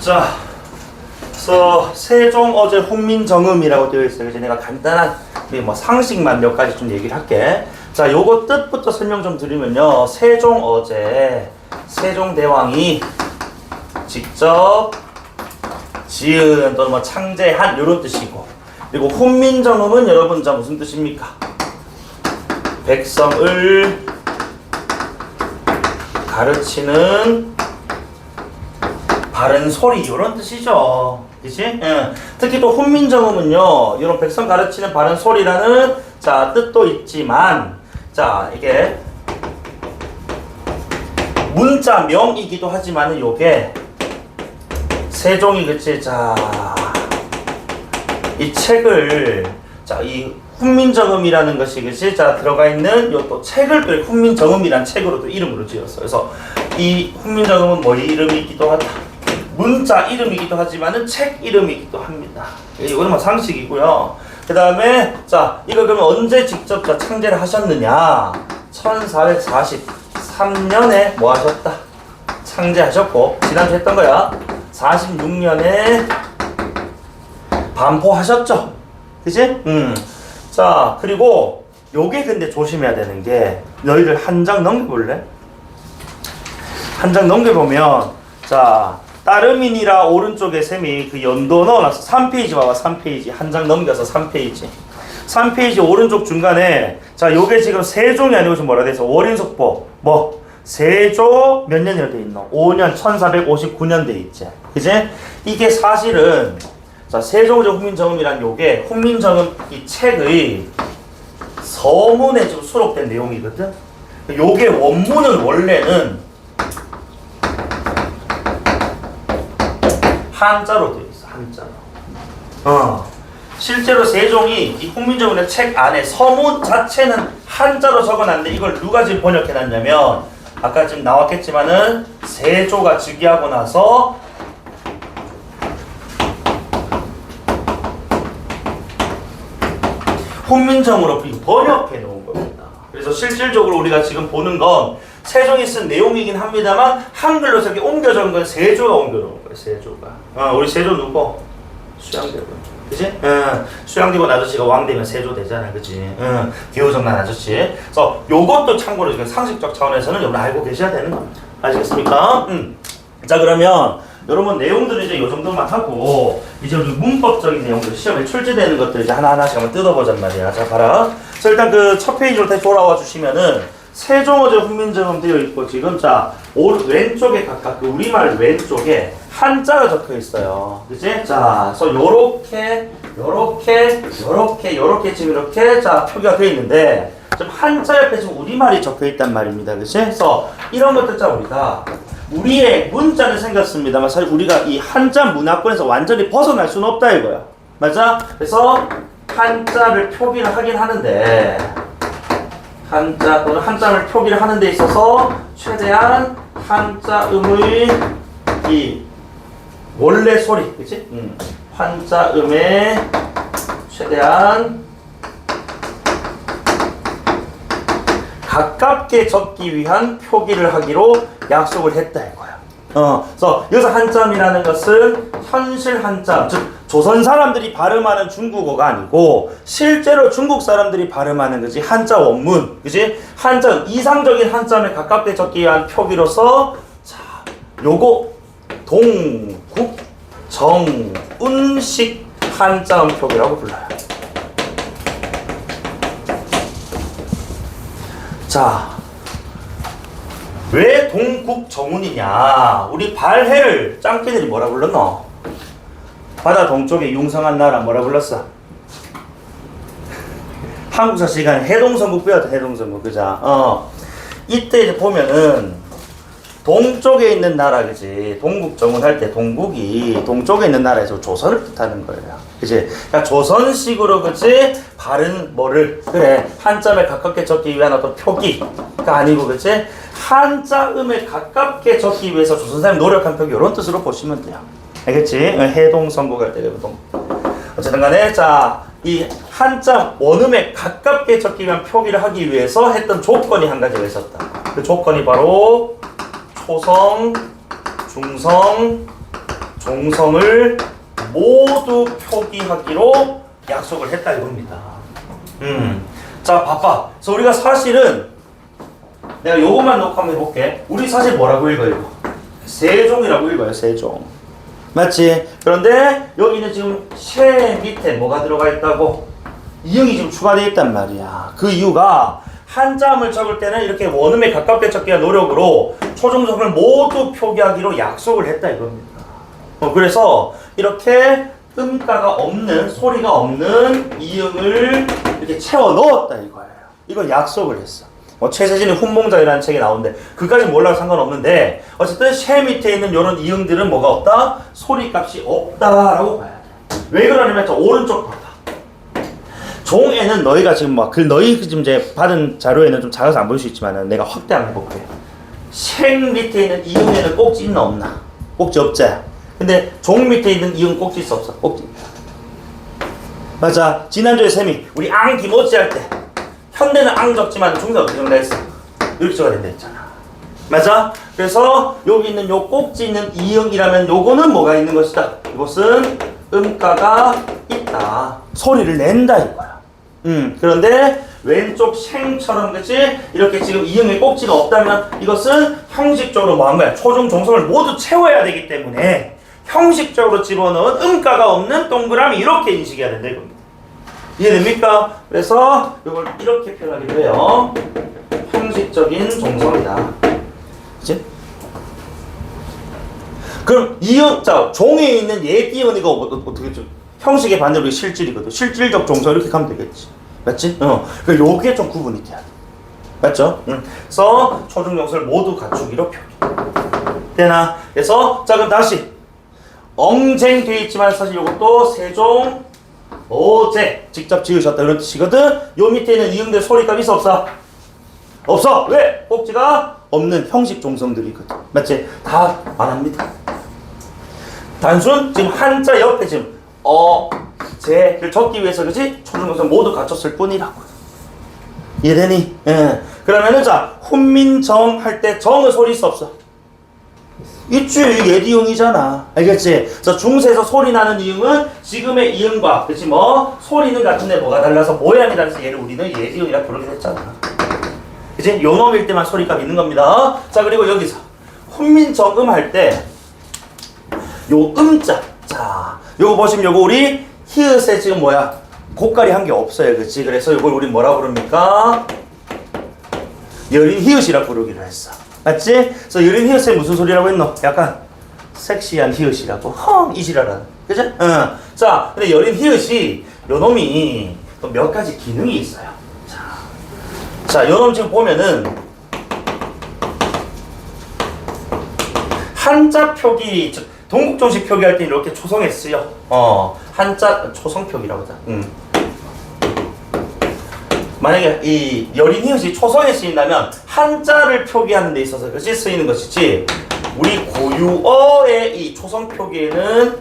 자, 그래서 세종 어제 훈민정음이라고 되어 있어요. 이제 내가 간단한 뭐 상식만 몇 가지 좀 얘기를 할게. 자, 요거 뜻부터 설명 좀 드리면요. 세종 어제 세종대왕이 직접 지은 또는 뭐 창제한 요런 뜻이고, 그리고 훈민정음은 여러분 자 무슨 뜻입니까? 백성을 가르치는 바른 소리 이런 뜻이죠. 그치? 예. 특히 또 훈민정음은요, 이런 백성 가르치는 바른 소리라는 자 뜻도 있지만, 자 이게 문자명이기도 하지만은 요게 세종이 그치 자 이 책을 자 이 훈민정음이라는 것이 그치 자 들어가 있는 요 또 책을 또 훈민정음이란 책으로 또 이름으로 지었어요. 그래서 이 훈민정음은 뭐 이름이기도 하다. 문자 이름이기도 하지만은 책 이름이기도 합니다. 이거는 뭐 상식이고요. 그 다음에 자 이거 그러면 언제 직접 자 창제를 하셨느냐? 1443년에 뭐 하셨다? 창제하셨고, 지난주 했던 거야. 46년에 반포하셨죠? 그치? 자, 그리고 요게 근데 조심해야 되는 게, 너희들 한 장 넘겨볼래? 한 장 넘겨보면, 자, 따르민이라 오른쪽에 쌤이 그 연도 넣어놨어. 3페이지 봐봐, 3페이지. 한 장 넘겨서 3페이지. 3페이지 오른쪽 중간에, 자, 요게 지금 세종이 아니고 지금 뭐라 돼 있어? 월인석보. 뭐? 세조 몇 년이라 돼 있노? 5년 1459년 돼 있지. 그지? 이게 사실은, 자, 세종제 훈민정음이란 요게 훈민정음 이 책의 서문에 지금 수록된 내용이거든? 요게 원문은 원래는 한자로 되어 있어, 한자로. 실제로 세종이 이 훈민정음의 책 안에 서문 자체는 한자로 적어놨는데 이걸 누가 지금 번역해놨냐면, 아까 지금 나왔겠지만은 세조가 즉위하고 나서 훈민정음으로 번역해 놓은 겁니다. 그래서 실질적으로 우리가 지금 보는 건 세종이 쓴 내용이긴 합니다만 한글로 이렇게 옮겨 적은 건 세조가 옮겨 놓은 거예요. 세조가. 우리 세조 누구? 수양대군. 그치? 수양대군 아저씨가 왕 되면 세조 되잖아. 그치? 기호정난 아저씨. 그래서 요것도 참고로 지금 상식적 차원에서는 여러분 알고 계셔야 되는 겁니다. 아시겠습니까? 자, 그러면 여러분 내용들은 이제 요 정도만 하고, 이제 우리 문법적인 내용들 시험에 출제되는 것들 이제 하나하나씩 한번 뜯어보잔 말이야. 자, 봐라. 그래서 일단 그 첫 페이지로 다시 돌아와 주시면은 세종어제 훈민정음 되어 있고, 지금 자 왼쪽에 각각 그 우리말 왼쪽에 한자가 적혀 있어요. 그치? 자, 그래서 요렇게 지금 이렇게 자 표기가 되어 있는데, 지금 한자 옆에 지금 우리말이 적혀 있단 말입니다. 그치? 그래서 이런 것들 자 우리가 우리의 문자는 생겼습니다만 사실 우리가 이 한자 문화권에서 완전히 벗어날 수는 없다 이거야. 맞아? 그래서 한자를 표기를 하긴 하는데, 한자 또는 한자를 표기를 하는 데 있어서 최대한 한자음의 이 원래 소리, 그치? 한자음에 최대한 가깝게 적기 위한 표기를 하기로 약속을 했다 이거야. 그래서 여기서 한자음이라는 것은 현실 한자음, 즉 조선 사람들이 발음하는 중국어가 아니고 실제로 중국 사람들이 발음하는 거지. 한자 원문, 그지? 한자 이상적인 한자음에 가깝게 적기 위한 표기로서, 자, 요거 동국 정운식 한자음 표기라고 불러요. 자, 왜 동국정운이냐? 우리 발해를 짱깨들이 뭐라 불렀노? 바다 동쪽에 융성한 나라 뭐라 불렀어? 한국사 시간에 해동성국 배웠다. 해동성국. 그자? 이때 이제 보면은 동쪽에 있는 나라, 그지? 동국정운 할 때 동국이 동쪽에 있는 나라에서 조선을 뜻하는 거예요. 그지? 그러니까 조선식으로, 그지? 바른 뭐를, 그래, 한자음에 가깝게 적기 위한 어떤 표기가 아니고, 그지? 한자음에 가깝게 적기 위해서 조선 사람이 노력한 표기, 이런 뜻으로 보시면 돼요. 알겠지? 해동성국 할 때, 어쨌든 간에, 자, 이 한자 원음에 가깝게 적기 위한 표기를 하기 위해서 했던 조건이 한 가지가 있었다. 그 조건이 바로 초성, 중성, 종성을 모두 표기하기로 약속을 했다 이겁니다. 자, 봐봐. 그래서 우리가 사실은 내가 요것만 놓고 한번 해볼게. 우리 사실 뭐라고 읽어요? 세종이라고 읽어요. 세종. 맞지? 그런데 여기는 지금 쉐 밑에 뭐가 들어가 있다고? 이응이 지금 추가되어 있단 말이야. 그 이유가 한자음을 적을 때는 이렇게 원음에 가깝게 적기가 노력으로 초중성을 모두 표기하기로 약속을 했다 이겁니다. 그래서 이렇게 음가가 없는, 소리가 없는 이응을 이렇게 채워 넣었다 이거예요. 이건 약속을 했어. 최세진의 훈몽작이라는 책이 나오는데 그까지 몰라도 상관없는데 어쨌든 쉐 밑에 있는 이런 이응들은 뭐가 없다? 소리값이 없다라고 봐야 돼. 왜 그러냐면 저 오른쪽 봐봐. 종에는 너희가 지금 막 너희 지금 이제 받은 자료에는 좀 작아서 안 보일 수 있지만 내가 확대 한번 해볼게. 생 밑에 있는 이응에는 꼭지 있나 없나? 꼭지 없지. 근데 종 밑에 있는 이응 꼭지 있어 없어? 꼭지. 맞아. 지난주에 쌤이 우리 앙 기모찌 할 때 현대는 앙 적지만 중대 어떻게 정리했어? 이렇게 적어야 된다 했잖아. 맞아? 그래서 여기 있는 요 꼭지 있는 이응이라면 요거는 뭐가 있는 것이다. 이것은 음가가 있다. 소리를 낸다 이거야. 그런데 왼쪽 생처럼 그치? 이렇게 지금 이응의 꼭지가 없다면 이것은 형식적으로 뭐 한 거야? 초중 종성을 모두 채워야 되기 때문에 형식적으로 집어넣은 음가가 없는 동그라미 이렇게 인식해야 된다 이겁니다. 이해됩니까? 그래서 이걸 이렇게 표현하기도 해요. 형식적인 종성이다. 그치? 그럼 이응, 자, 종에 있는 예띠은 이거 어떻게 좀 형식의 반대로 실질이거든. 실질적 종성 이렇게 가면 되겠지. 맞지? 그 요게 좀 구분이 돼야 돼. 맞죠? 그래서 초중 종성을 모두 갖추기로 표기. 되나? 그래서 자 그럼 다시 엉쟁 돼 있지만 사실 요것도 세종 어제 직접 지으셨다 이런 뜻이거든. 요 밑에 있는 이응들 소리값 있어 없어? 없어. 왜? 꼭지가 없는 형식 종성들이거든. 맞지? 다 안 합니다. 단순 지금 한자 옆에 지금 제를 적기 위해서 그지? 초중종성 모두 갖췄을 뿐이라고. 이해되니? 예. 그러면은 자 훈민정 할 때 정은 소리 있어 없어? 있지. 예디응이잖아. 알겠지? 그래서 중세에서 소리 나는 이응은 지금의 이응과 그치 뭐 소리는 같은데 뭐가 달라서 모양이 달라서 얘를 우리는 예디응이라 부르게 됐잖아. 그치? 요놈일 때만 소리값 있는 겁니다. 자 그리고 여기서 훈민정음 할 때 요 음자 자 요거 보시면 요거 우리 히읗에 지금 뭐야 고깔이 한 게 없어요. 그치? 그래서 요걸 우리 뭐라 부릅니까? 여린 히읗이라 부르기로 했어. 맞지? 그래서 여린 히읗에 무슨 소리라고 했노? 약간 섹시한 히읗이라고 헝이시라라는 그치? 자 근데 여린 히읗이 요놈이 또 몇 가지 기능이 있어요. 자 요놈 지금 보면은 한자 표기 즉 동국정식 표기할 때 이렇게 초성에 쓰여. 한자 초성 표기라고 하자. 만약에 이 여린 히읗이 초성에 쓰인다면 한자를 표기하는 데 있어서 그것이 쓰이는 것이지 우리 고유어의 이 초성 표기에는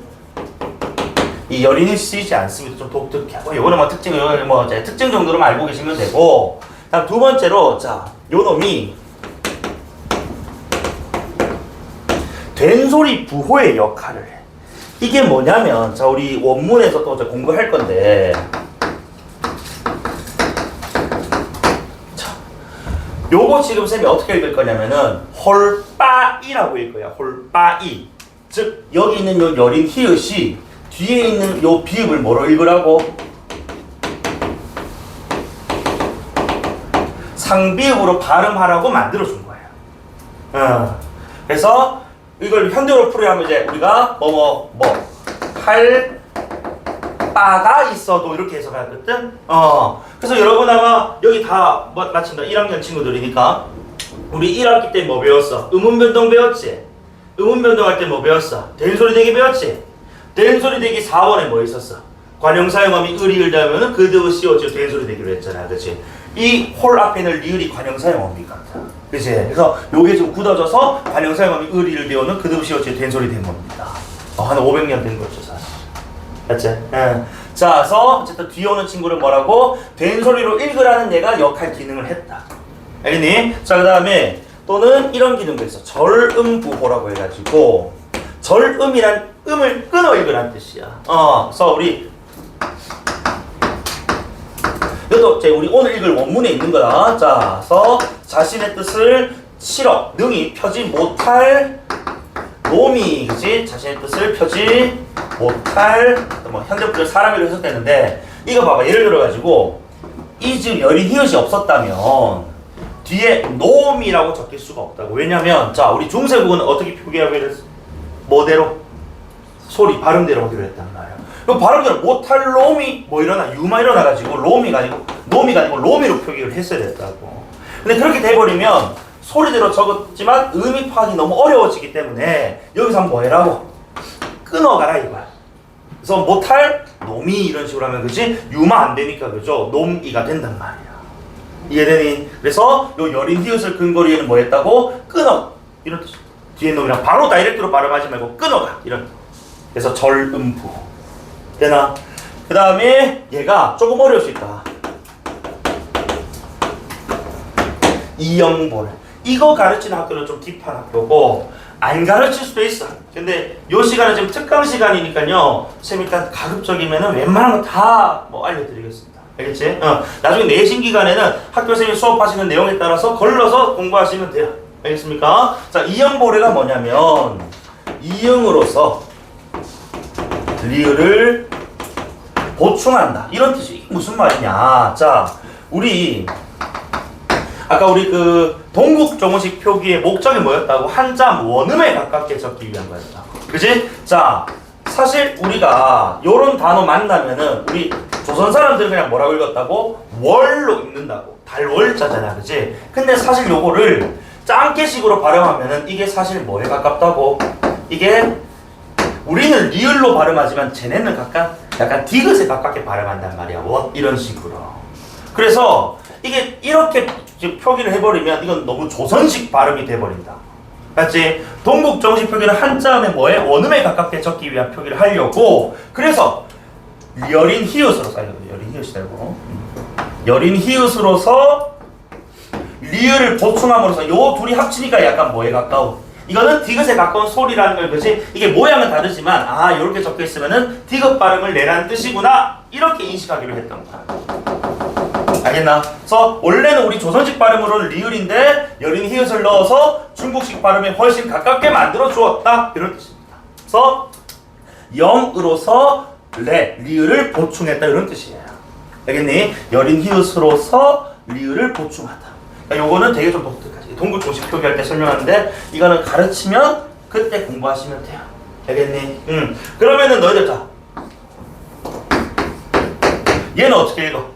이 여린 히읗이 쓰이지 않습니다. 좀 독특해. 요거는 뭐 특징, 요거는 뭐 특징 정도로만 알고 계시면 되고. 다음 두 번째로 자 요놈이 된소리 부호의 역할을 해. 이게 뭐냐면 자 우리 원문에서 또 공부할 건데 자 요거 지금 쌤이 어떻게 읽을 거냐면은 홀빠이라고 읽을 거야. 홀빠이 즉 여기 있는 요 여린 히읗이 뒤에 있는 요 비읍을 뭐로 읽으라고? 상비읍으로 발음하라고 만들어준 거예요. 그래서 이걸 현대어로 풀이하면 이제 우리가 할 바가 있어도 이렇게 해석하거든. 그래서 여러분 아마 여기 다 마친다 1학년 친구들이니까 우리 1학기 때 뭐 배웠어? 음운변동 배웠지? 음운변동 할 때 뭐 배웠어? 된소리 대기 배웠지? 된소리 대기 4번에 뭐 있었어? 관형사용함이 을이을 다음에는 그드의 씌워지고 된소리 대기로 했잖아. 그치? 이 홀 앞에 있는 리을이 관형사용함이 같아. 그치? 그래서 요게 좀 굳어져서 관형사용함이 을이을 되어는 그드의 씌워지고 된소리 된 겁니다. 한 500년 된 거죠 사실. 맞지? 예. 자, 그래서 어쨌든 뒤에 오는 친구를 뭐라고? 된소리로 읽으라는 얘가 역할 기능을 했다. 알겠니? 자, 그 다음에 또는 이런 기능도 있어. 절음부호라고 해가지고 절음이란 음을 끊어 읽으란 뜻이야. 그래서 우리 이것도 우리 오늘 읽을 원문에 있는 거다. 자, 그래서 자신의 뜻을 실어 능히 펴지 못할 놈이, 그지? 자신의 뜻을 펴지 못할, 뭐 현대분들 사람으로 해석되는데, 이거 봐봐. 예를 들어가지고 이 지금 여린 히읗이 없었다면 뒤에 놈이라고 적힐 수가 없다고. 왜냐면 자, 우리 중세국어는 어떻게 표기하기로 했어? 뭐대로? 소리 발음대로 하기로 했단 말이야. 그 발음대로 못할 놈이 뭐 일어나, 유마 일어나가지고 놈이가 아니고 놈이로 표기를 했어야 됐다고. 근데 그렇게 돼버리면 소리대로 적었지만 의미 파악이 너무 어려워지기 때문에 여기서 한번 뭐 해라고? 끊어가라 이거야. 그래서 못할 놈이 이런 식으로 하면, 그치? 유마 안 되니까, 그죠? 놈이가 된단 말이야. 이해되니? 그래서 요 여린 히읗을 근거로 얘는 뭐 했다고? 끊어, 이런 뜻. 뒤에 놈이랑 바로 다이렉트로 발음하지 말고 끊어가, 이런. 그래서 절음부. 되나? 그 다음에 얘가 조금 어려울 수 있다. 이영볼. 이거 가르치는 학교는 좀 딥한 학교고 안 가르칠 수도 있어. 근데 요 시간은 지금 특강 시간이니까요. 쌤 일단 가급적이면은 웬만한 거 다 뭐 알려드리겠습니다. 알겠지? 나중에 내신 기간에는 학교생이 수업하시는 내용에 따라서 걸러서 공부하시면 돼요. 알겠습니까? 자, 이영보례가 뭐냐면 이응으로서 리을을 보충한다. 이런 뜻이. 이게 무슨 말이냐? 자, 아까 우리 그 동국 조문식 표기의 목적이 뭐였다고? 한자 원음에 가깝게 적기 위한 거였다. 그지? 자, 사실 우리가 요런 단어 만나면은 우리 조선 사람들은 그냥 뭐라고 읽었다고? 월로 읽는다고. 달월자잖아. 그지? 근데 사실 요거를 짱깨식으로 발음하면은 이게 사실 뭐에 가깝다고? 이게 우리는 리을로 발음하지만 쟤네는 약간 디귿에 가깝게 발음한단 말이야. 이런 식으로. 그래서 이게 이렇게 표기를 해버리면 이건 너무 조선식 발음이 돼버린다. 맞지? 동국 정식 표기는 한자음에 뭐에? 원음에 가깝게 적기 위한 표기를 하려고. 그래서 여린 히읗으로서, 여린 히읗이 되고 여린 히읗으로서 리을을 보충함으로써 요 둘이 합치니까 약간 뭐에 가까운? 이거는 디귿에 가까운 소리라는 걸, 그지? 이게 모양은 다르지만 요렇게 적혀 있으면은 디귿 발음을 내라는 뜻이구나, 이렇게 인식하기로 했던 거야. 알겠나? 그래서 원래는 우리 조선식 발음으로는 리을인데 여린 히읗을 넣어서 중국식 발음에 훨씬 가깝게 만들어 주었다, 이런 뜻입니다. 그래서 영으로서 리을을 보충했다, 이런 뜻이에요. 알겠니? 여린 히읗으로서 리을을 보충하다. 그러니까 요거는 되게 좀 독특하지. 동국 조식 표기할 때 설명하는데 이거는 가르치면 그때 공부하시면 돼요. 알겠니? 그러면은 너희들 자, 얘는 어떻게 읽어?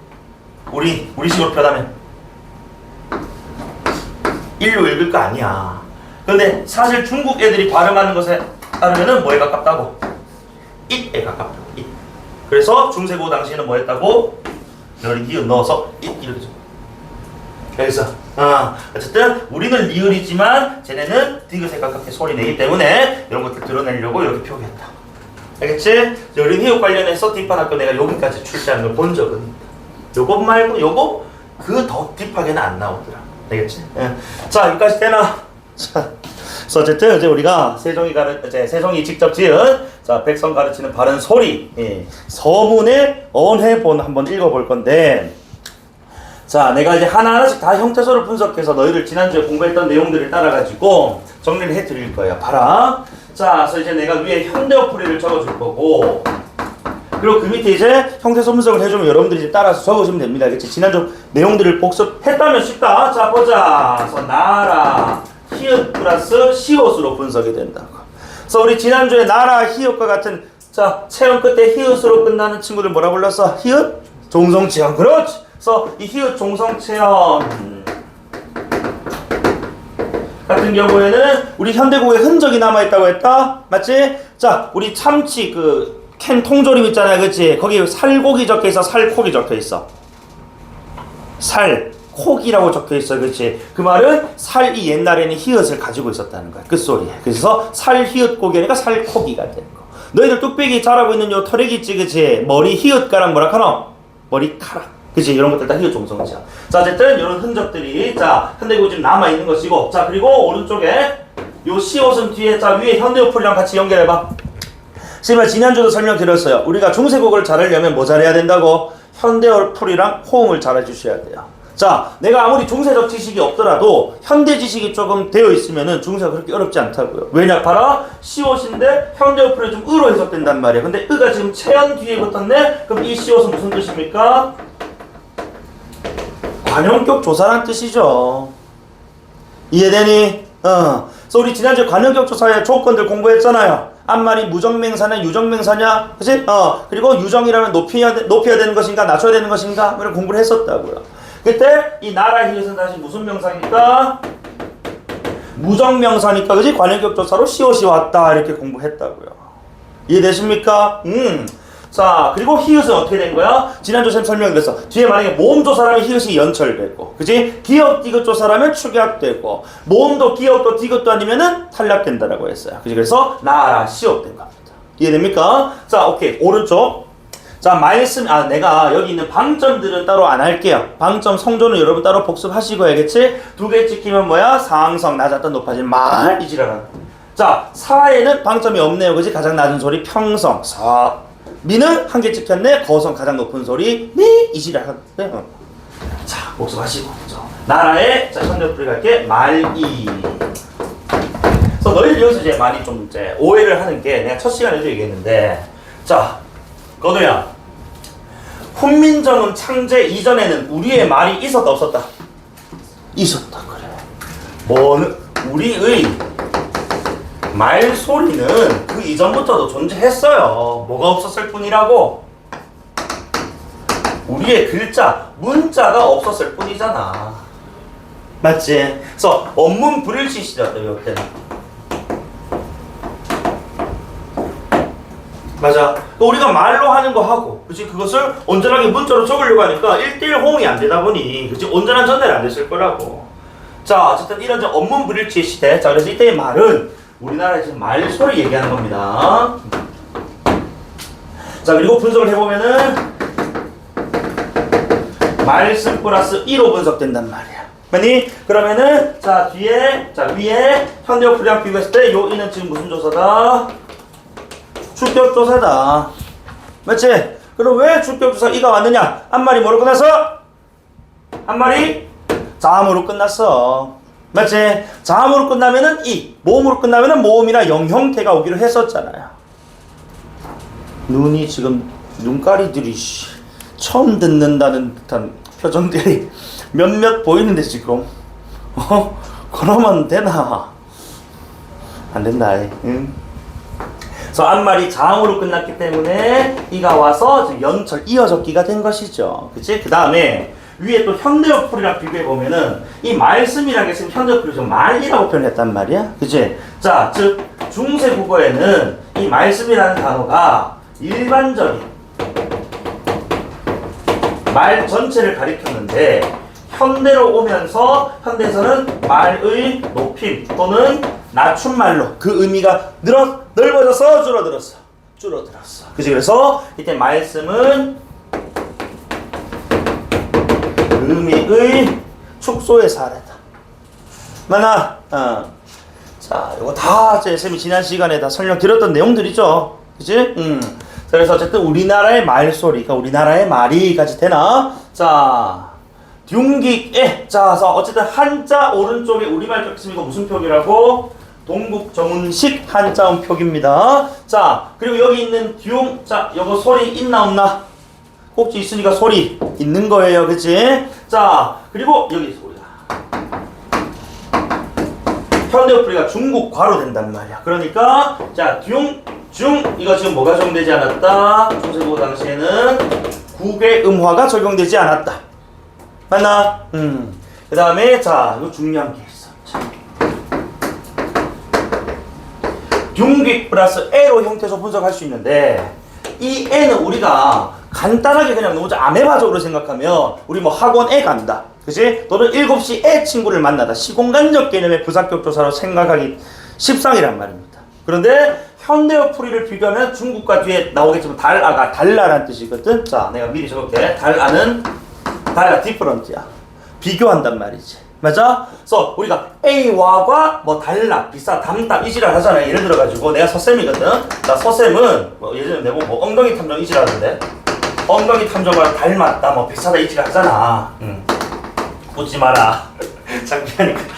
우리 식으로 표현하면 일로 읽을 거 아니야. 근데 사실 중국 애들이 발음하는 것에 따르면은 뭐에 가깝다고? it에 가깝다고. it. 그래서 중세고 당시에는 뭐 했다고? 여린 히읗 넣어서 it 이렇게 줘. 그래서 어쨌든 우리는 리을이지만 쟤네는 디귿에 가깝게 소리 내기 때문에 이런 것들 드러내려고 이렇게 표기했다. 알겠지? 여린 히읗 관련해서 딥한 학교 내가 여기까지 출제하는 걸 본 적은 있다. 요것 말고 요거 그 더 딥하게는 안 나오더라. 알겠지? 자, 여기까지 되나? 자, 그래서 어쨌든 이제 우리가 세종이 직접 지은 백성 가르치는 바른 소리, 서문의 언해본 한번 읽어볼 건데, 자, 내가 이제 하나하나씩 다 형태소를 분석해서 너희들 지난주에 공부했던 내용들을 따라가지고 정리를 해드릴 거예요. 봐라. 자, 그래서 이제 내가 위에 현대어풀이를 적어줄 거고, 그리고 그 밑에 이제 형태소 분석을 해주면 여러분들이 이제 따라서 적으시면 됩니다. 알겠지? 지난주 내용들을 복습했다면 쉽다. 자, 보자. 그래서 나라, 히읗 플러스 시옷으로 분석이 된다고. 그래서 우리 지난주에 나라, 히읗과 같은, 자, 체험 끝에 히읗으로 끝나는 친구들 뭐라 불렀어? 히읗? 종성체험. 그렇지! 그래서 이 히읗 종성체험 같은 경우에는 우리 현대국어에 흔적이 남아있다고 했다? 맞지? 자, 우리 참치 캔 통조림 있잖아요. 그치? 거기 살고기 적혀있어? 살코기 적혀있어? 살코기라고 적혀있어. 그치? 그 말은 살이 옛날에는 히읗을 가지고 있었다는 거야. 끝소리에. 그래서 살히읗고기니까 살코기가 된 거. 너희들 뚝배기 자라고 있는 요 털에기 있지? 그치? 머리 히읗가락 뭐라 하노? 머리카락. 그치? 이런 것들 다 히읗 종성체야. 자, 어쨌든 이런 흔적들이 자, 현대국어 지금 남아있는 것이고, 자, 그리고 오른쪽에 요 시옷은 뒤에 자 위에 현대어풀이랑 같이 연결해봐. 지금 지난주도 설명드렸어요. 우리가 중세국어를 잘하려면 뭐 잘해야 된다고? 현대어풀이랑 호응을 잘 해주셔야 돼요. 자, 내가 아무리 중세적 지식이 없더라도 현대 지식이 조금 되어 있으면은 중세가 그렇게 어렵지 않다고요. 왜냐? 봐라. 시옷인데 현대어풀이 좀 으로 해석된단 말이야. 근데 으가 지금 체연 뒤에 붙었네? 그럼 이 시옷은 무슨 뜻입니까? 관용격 조사란 뜻이죠. 이해되니? 그래서 우리 지난주에 관용격 조사의 조건들 공부했잖아요. 앞말이 무정명사냐 유정명사냐, 그치? 그리고 유정이라면 높여야 되는 것인가 낮춰야 되는 것인가, 이런 공부를 했었다고요. 그때 이 나라 히읗은 다시 무슨 명사니까? 무정명사니까, 그치? 관용격 조사로 시옷이 왔다, 이렇게 공부했다고요. 이해되십니까? 자, 그리고 히읗은 어떻게 된 거야? 지난주 쌤 설명드렸어. 뒤에 만약에 모음 조사라면 히읗이 연철되고, 그치? 기역, 디귿 조사라면 축약되고, 모음도 기역도 디귿도 아니면은 탈락된다라고 했어요. 그치? 그래서 나라 시옷 된 겁니다. 이해됩니까? 자, 오케이. 오른쪽. 자, 말씀, 내가 여기 있는 방점들은 따로 안 할게요. 방점 성조는 여러분 따로 복습하시고 알겠지? 두 개 찍히면 뭐야? 상성, 낮았다 높아진 말, 이지라는. 자, 사에는 방점이 없네요. 그치? 가장 낮은 소리 평성, 사. 미는 한 개 찍혔네. 거성 가장 높은 소리 미 이지라. 자, 복습하시고. 나라의 자 현대어풀이 갈게. 말이. 그래서 너희들 여기서 이제 많이 좀 이제 오해를 하는 게 내가 첫 시간에도 얘기했는데, 자, 건우야. 훈민정음 창제 이전에는 우리의 말이 있었다 없었다? 있었다. 그래. 뭐는 우리의 말소리는 그 이전부터도 존재했어요. 뭐가 없었을 뿐이라고? 우리의 글자, 문자가 없었을 뿐이잖아. 맞지? 그래서 언문 불일치 시대였다, 이때는. 맞아. 우리가 말로 하는 거 하고, 그치? 그것을 온전하게 문자로 적으려고 하니까 1:1 호응이 안 되다 보니, 그치? 온전한 전달이 안 됐을 거라고. 자, 어쨌든 이런 언문 불일치 시대. 자, 그래서 이때의 말은 우리나라에 지금 말소리 얘기하는 겁니다. 자, 그리고 분석을 해보면은 말씀 플러스 2로 분석된단 말이야. 맞니? 그러면은 자 뒤에 자 위에 현대어풀이랑 비교했을 때 요 이는 지금 무슨 조사다? 주격조사다. 맞지? 그럼 왜 주격조사 이가 왔느냐? 앞말이 뭐로 끝났어? 앞말이 자음으로 끝났어. 맞지? 자음으로 끝나면은 이, 모음으로 끝나면은 모음이나 영 형태가 오기로 했었잖아요. 눈이 지금 눈가리들이 처음 듣는다는 듯한 표정들이 몇몇 보이는데 지금 그러면 되나? 안 된다. 응? 그래서 앞말이 자음으로 끝났기 때문에 이가 와서 지금 연철 이어적기가 된 것이죠. 그치? 그 다음에 위에 또 현대어풀이랑 비교해보면은 이 말씀이라는 게 지금 현대어풀이 좀 말이라고 표현했단 말이야. 그치? 자, 즉 중세국어에는 이 말씀이라는 단어가 일반적인 말 전체를 가리켰는데 현대로 오면서 현대에서는 말의 높임 또는 낮춤말로 그 의미가 넓어져서 줄어들었어. 그치? 그래서 이때 말씀은 의미의 축소의 사례다. 맞나? 자, 이거 다 제 쌤이 지난 시간에 다 설명드렸던 내용들이죠. 그치? 자, 그래서 어쨌든 우리나라의 말소리가 우리나라의 말이 같이 되나? 자, 듀기에 자, 그래서 어쨌든 한자 오른쪽에 우리말 적 이거 무슨 표기라고? 동국 정운식 한자음 표기입니다. 자, 그리고 여기 있는 듀, 자, 요거 소리 있나 없나? 꼭지 있으니까 소리 있는 거예요. 그치? 자, 그리고 여기 소리가 현대어풀이가 중국과로 된단 말이야. 그러니까 자, 중 이거 지금 뭐가 적용되지 않았다? 중세국어 당시에는 국의 음화가 적용되지 않았다. 맞나? 그 다음에 자, 이거 중요한 게 있어. 융기 플러스 에로 형태에서 분석할 수 있는데 이 에는 우리가 간단하게 그냥 너무 아메바적으로 생각하면 우리 뭐 학원에 간다. 그치? 또는 7시 애 친구를 만나다. 시공간적 개념의 부사격 조사로 생각하기 십상이란 말입니다. 그런데 현대어풀이를 비교하면 중국과 뒤에 나오겠지만 달아가 달라란 뜻이거든. 자, 내가 미리 적을게. 달아는 달라 디퍼런트야. 비교한단 말이지. 맞아? 그래서 우리가 A와가 뭐 달라, 비싸, 담다 이지랄 하잖아. 예를 들어가지고 내가 서쌤이거든. 나 서쌤은 뭐 예전에 내가 뭐 엉덩이 탐정 이지랄 하는데 엉덩이 탐정과 닮았다, 뭐 비싸다 이지랄 하잖아. 웃지 마라. 장난이니까.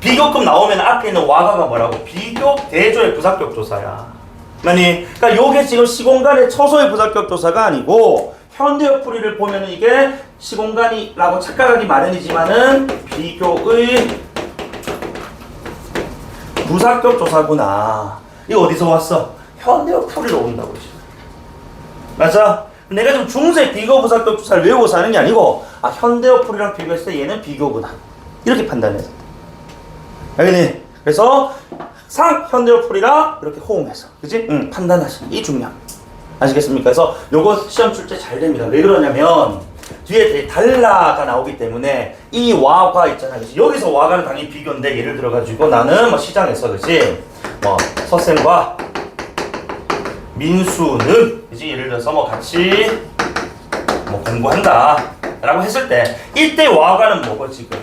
비교급 나오면 앞에 있는 와가가 뭐라고? 비교 대조의 부사격 조사야. 아니, 그러니까 요게 지금 시공간의 처소의 부사격 조사가 아니고 현대어 풀이를 보면은 이게 시공간이라고 착각하기 마련이지만은 비교의 부사격 조사구나. 이거 어디서 왔어? 현대어 풀이로 온다고 지금. 맞아? 내가 좀 중세 비교 부사격 조사를 외우고서 하는 게 아니고 아 현대어 풀이랑 비교했을 때 얘는 비교구나. 이렇게 판단해야 돼. 알겠니? 그래서 상 현대어 풀이라 이렇게 호응해서 그치? 판단하시. 이 중요함. 아시겠습니까? 그래서 요거 시험 출제 잘 됩니다. 왜 그러냐면 뒤에 달라가 나오기 때문에 이 와가 있잖아. 그치? 여기서 와가는 당연히 비교인데 예를 들어가지고 나는 뭐 시장에서 그치? 뭐 서쌤과 민수는 그치? 예를 들어서 뭐 같이 뭐 공부한다 라고 했을 때 이때 와가는 뭐고 지금?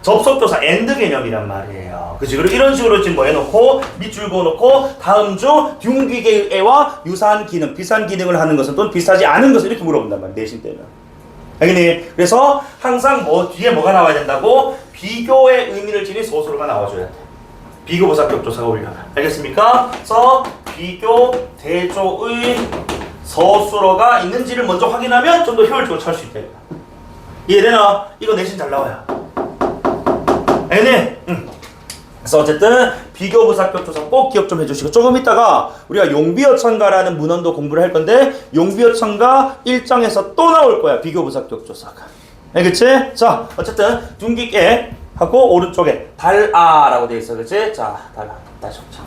접속조사 엔드 개념이란 말이에요. 그치? 그리고 이런 식으로 지금 뭐 해놓고 밑줄 그어놓고 다음 주 흉기계의 애와 유사한 기능, 비슷한 기능을 하는 것은 또는 비슷하지 않은 것을 이렇게 물어본단 말이야. 내신 때는. 알겠니? 그래서 항상 뭐 뒤에 뭐가 나와야 된다고? 비교의 의미를 지닌 소수로가 나와줘야 돼. 비교 부사격 조사가 오려면. 알겠습니까? 그래서 비교 대조의 서술어가 있는지를 먼저 확인하면 좀 더 효율적으로 찰 수 있다. 이해되나? 이거 내신 잘 나와요. 알겠니? 그래서 어쨌든 비교 부사격 조사 꼭 기억 좀 해주시고 조금 있다가 우리가 용비어천가라는 문헌도 공부를 할 건데 용비어천가 1장에서 또 나올 거야. 비교 부사격 조사가. 알겠지? 자, 어쨌든 둥기깨 하고 오른쪽에 달아라고 돼 있어. 그치? 자, 달아. 다시 적자.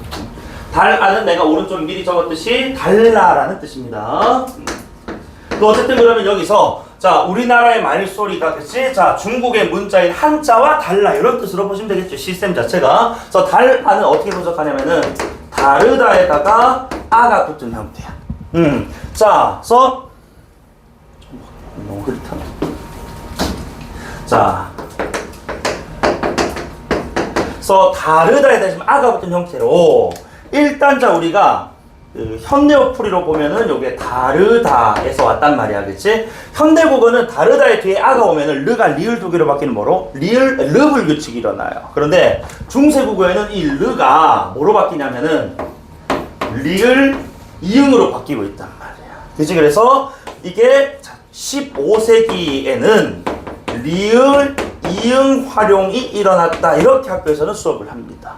달아는 내가 오른쪽에 미리 적었듯이 달라라는 뜻입니다. 어쨌든 그러면 여기서 자 우리나라의 말소리가 그치? 자 중국의 문자인 한자와 달라 이런 뜻으로 보시면 되겠죠. 시스템 자체가. 그래서 달아는 어떻게 분석하냐면은 다르다에다가 아가 붙은 형태야. 자, 그래서 너무 흐릿하다. 자, 그래서 다르다에다 지금 아가 붙은 형태로 일단 자 우리가 그 현대어 풀이로 보면은 요게 다르다에서 왔단 말이야. 그치? 현대국어는 다르다의 뒤에 아가 오면은 르가 리을 두 개로 바뀌는 뭐로? 르불 규칙이 일어나요. 그런데 중세국어에는 이 르가 뭐로 바뀌냐면은 리을 이응으로 바뀌고 있단 말이야. 그치? 그래서 이게 15세기에는 리을 이응 활용이 일어났다. 이렇게 학교에서는 수업을 합니다.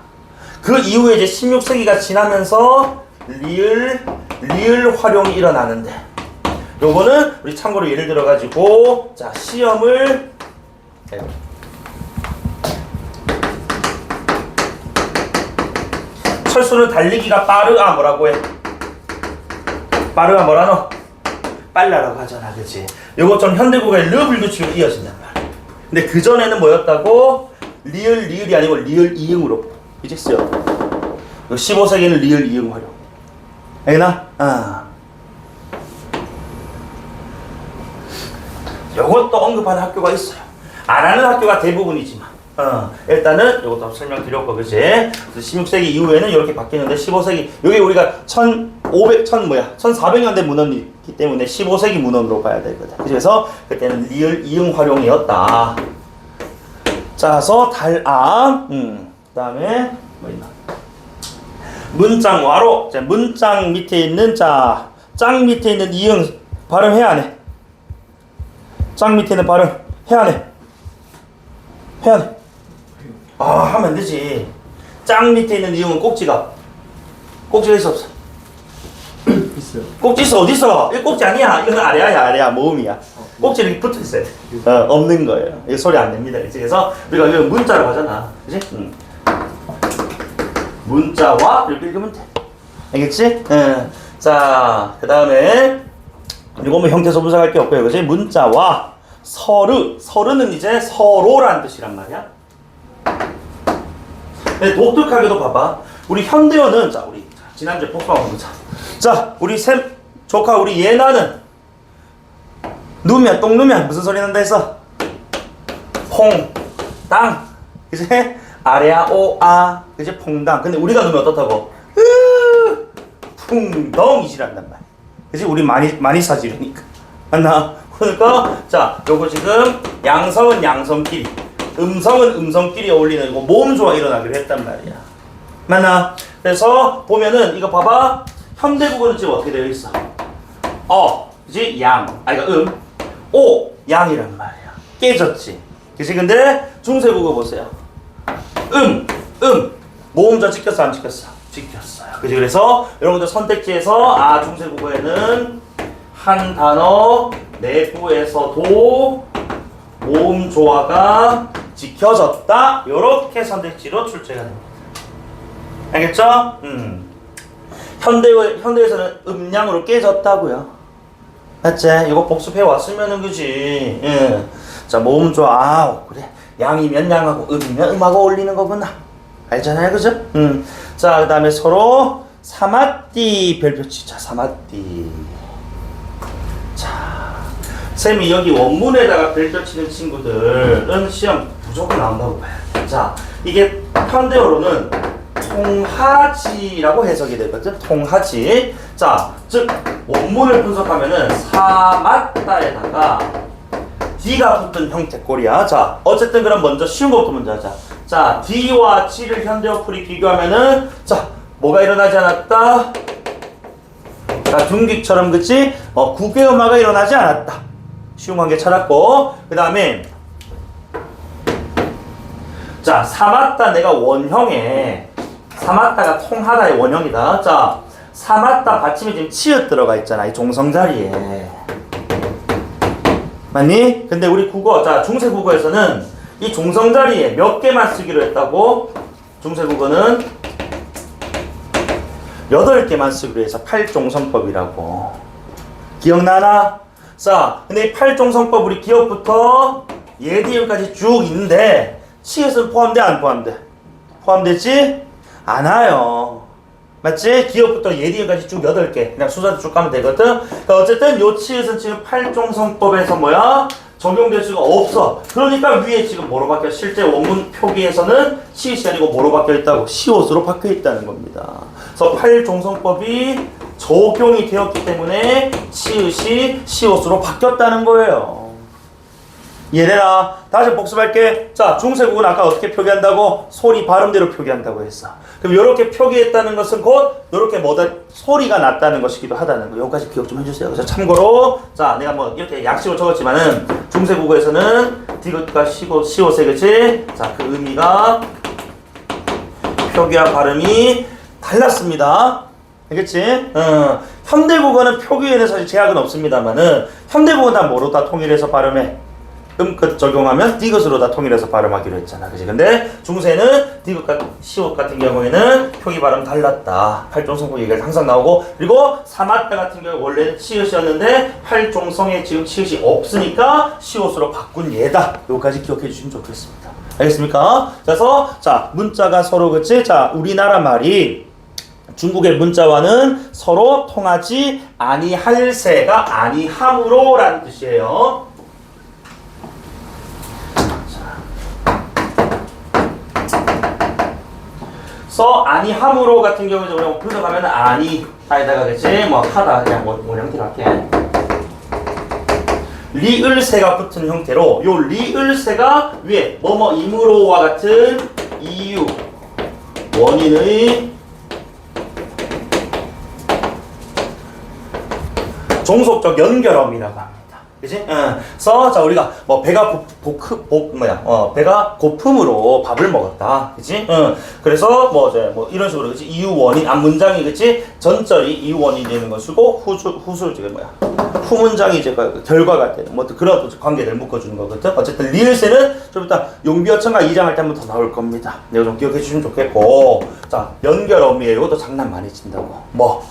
그 이후에 이제 16세기가 지나면서 리을 활용이 일어나는데 요거는 우리 참고로 예를 들어가지고 자 시험을 철수는 달리기가 빠르아 뭐라고 해? 빠르아 뭐라노? 빨라라고 하잖아. 그치? 요것처럼 현대국어의 르불규칙으로 이어진단 말이야. 근데 그전에는 뭐였다고? 리을이 아니고 리을 이응으로 이제 쓰여. 15세기에는 리을 이응 활용. 알겠나? 요것도 언급하는 학교가 있어요. 안 하는 학교가 대부분이지만 일단은 요것도 설명드렸고 그치? 16세기 이후에는 이렇게 바뀌는데 15세기 여기 우리가 1400년대 문헌이기 때문에 15세기 문헌으로 봐야 되거든. 그래서 그때는 리을 이응 활용이었다. 자, 그래서 달아 그 다음에 뭐 있나? 문장와로. 자, 문장 밑에 있는 자, 짱 밑에 있는 이응 발음해야 안 해? 짱 밑에 있는 발음 해야 안 해? 해야 돼. 하면 안 되지. 짱 밑에 있는 이응은 꼭지가 있어 없어? 있어요. 꼭지 있어. 어디 있어? 이거 꼭지 아니야. 이건 아래야 모음이야. 꼭지 이렇게 붙어 있어야 돼. 없는 거예요. 이거 소리 안 냅니다. 그래서 우리가 이거 문자라고 하잖아. 그치? 문자와 이렇게 읽으면 돼. 알겠지? 자, 그 다음에 이거 뭐 형태소 분석할 게 없고요. 그치? 문자와 서르는 이제 서로라는 뜻이란 말이야. 근데 독특하게도 봐봐. 우리 현대어는 자, 우리 지난주에 복습하고 보자. 자, 우리 조카 우리 예나는 누면 똥 누면 무슨 소리 난다 했어? 퐁당. 그지? 아래야 오아. 그지? 퐁당. 근데 우리가 넣으면 어떻다고? 풍덩이지란단 말이야. 그지? 우리 많이 사지르니까. 맞나? 그러니까 자, 요거 지금 양성은 양성끼리, 음성은 음성끼리 어울리는 이거 모음조화 일어나기로 했단 말이야. 맞나? 그래서 보면은 이거 봐봐. 현대국어는 지금 어떻게 되어 있어? 그지? 양. 그러니까 오, 양이란 말이야. 깨졌지. 그지? 근데 중세국어 보세요. 모음조 찍혔어, 안 찍혔어? 찍혔어요. 그지? 그래서 여러분들 선택지에서 중세국어에는 한 단어 내부에서도 모음 조화가 지켜졌다. 요렇게 선택지로 출제가 됩니다. 알겠죠? 현대에서는 음양으로 깨졌다고요. 맞지? 이거 복습해 왔으면은 그지. 예. 자, 모음 조화. 그래. 양이면 양하고 음이면 음하고 어울리는 거구나. 알잖아요, 그죠? 자, 그다음에 서로 사마띠 별표 치자. 사마띠. 자, 쌤이 여기 원문에다가 별표 치는 친구들은 시험 무조건 나온다고 봐야 돼. 자, 이게 현대어로는 통하지라고 해석이 되거든. 통하지. 자, 즉 원문을 분석하면은 사맞다에다가 D가 붙은 형태 꼴이야. 자, 어쨌든 그럼 먼저 쉬운 것부터 먼저 하자. 자, D와 G를 현대어풀이 비교하면은 자, 뭐가 일어나지 않았다? 자, 둥기처럼 그치? 구개음화가 일어나지 않았다. 쉬운 관계 찾았고, 그 다음에 자, 사맞다 내가 원형에 사맞다가 통하다의 원형이다. 자, 사맞다 받침이 지금 치읓 들어가 있잖아. 이 종성 자리에. 맞니? 근데 우리 국어, 자, 중세 국어에서는 이 종성 자리에 몇 개만 쓰기로 했다고? 중세 국어는 8개만 쓰기로 해서 8종성법이라고. 기억나나? 자, 근데 이 8종성법 우리 기억부터 예디음까지 쭉 있는데 치읓은 포함돼 안 포함돼? 포함되지? 안 와요. 맞지? 기억부터 예디음까지 쭉 8개. 그냥 순서대로 쭉 가면 되거든? 그러니까 어쨌든 요 치읓은 지금 8종성법에서 뭐야? 적용될 수가 없어. 그러니까 위에 지금 뭐로 바뀌어? 실제 원문 표기에서는 치읓이 아니고 뭐로 바뀌어 있다고? 시옷으로 바뀌어 있다는 겁니다. 그래서 8종성법이 적용이 되었기 때문에 치읓이 시옷으로 바뀌었다는 거예요. 이해되나? 다시 복습할게. 자, 중세국은 아까 어떻게 표기한다고? 소리 발음대로 표기한다고 했어. 그럼 이렇게 표기했다는 것은 곧 이렇게 뭐다 소리가 났다는 것이기도 하다는 거. 여기까지 기억 좀 해주세요. 그래서 참고로 자, 내가 뭐 이렇게 약식으로 적었지만은 중세국어에서는 디귿과 시옷의 그치? 자, 그 의미가 표기와 발음이 달랐습니다. 알겠지? 현대국어는 표기에는 사실 제약은 없습니다만은 현대국어는 다 뭐로 다 통일해서 발음해? 음끝 적용하면 디귿으로 다 통일해서 발음하기로 했잖아. 그치? 근데 중세는 디귿과 시옷 같은 경우에는 표기 발음 달랐다. 8종성법 얘기가 항상 나오고, 그리고 사맞다 같은 경우 원래는 치읓이었는데 8종성에 지금 치읓이 없으니까 시옷으로 바꾼 예다. 요거까지 기억해 주시면 좋겠습니다. 알겠습니까? 그래서 자, 문자가 서로 그치? 자, 우리나라 말이 중국의 문자와는 서로 통하지 아니할세가 아니함으로 라는 뜻이에요. 아니함으로 같은 경우에 우리가 분석하면 아니다에다가 그치? 뭐 하다 그냥 뭐 형태로 할게. 리을세가 붙은 형태로 요 리을세가 위에 뭐뭐이므로와 같은 이유 원인의 종속적 연결어이라고 합니다. 그치? 그래서 자, 우리가 뭐 배가 배가 고픔으로 밥을 먹었다. 그치? 그래서 뭐 이런 식으로 그치? 이유 원인 앞 문장이 그치? 전절이 이유 원인이 되는 것이고 후수 지금 후문장이 이제 결과가 되는 뭐 그런 관계를 묶어주는 거거든. 어쨌든 리을세는 좀 이따 용비어천가 2장 할 때 한번 더 나올 겁니다. 내가 좀 기억해 주시면 좋겠고, 자, 연결어미에요. 이것도 장난 많이 친다고. 뭐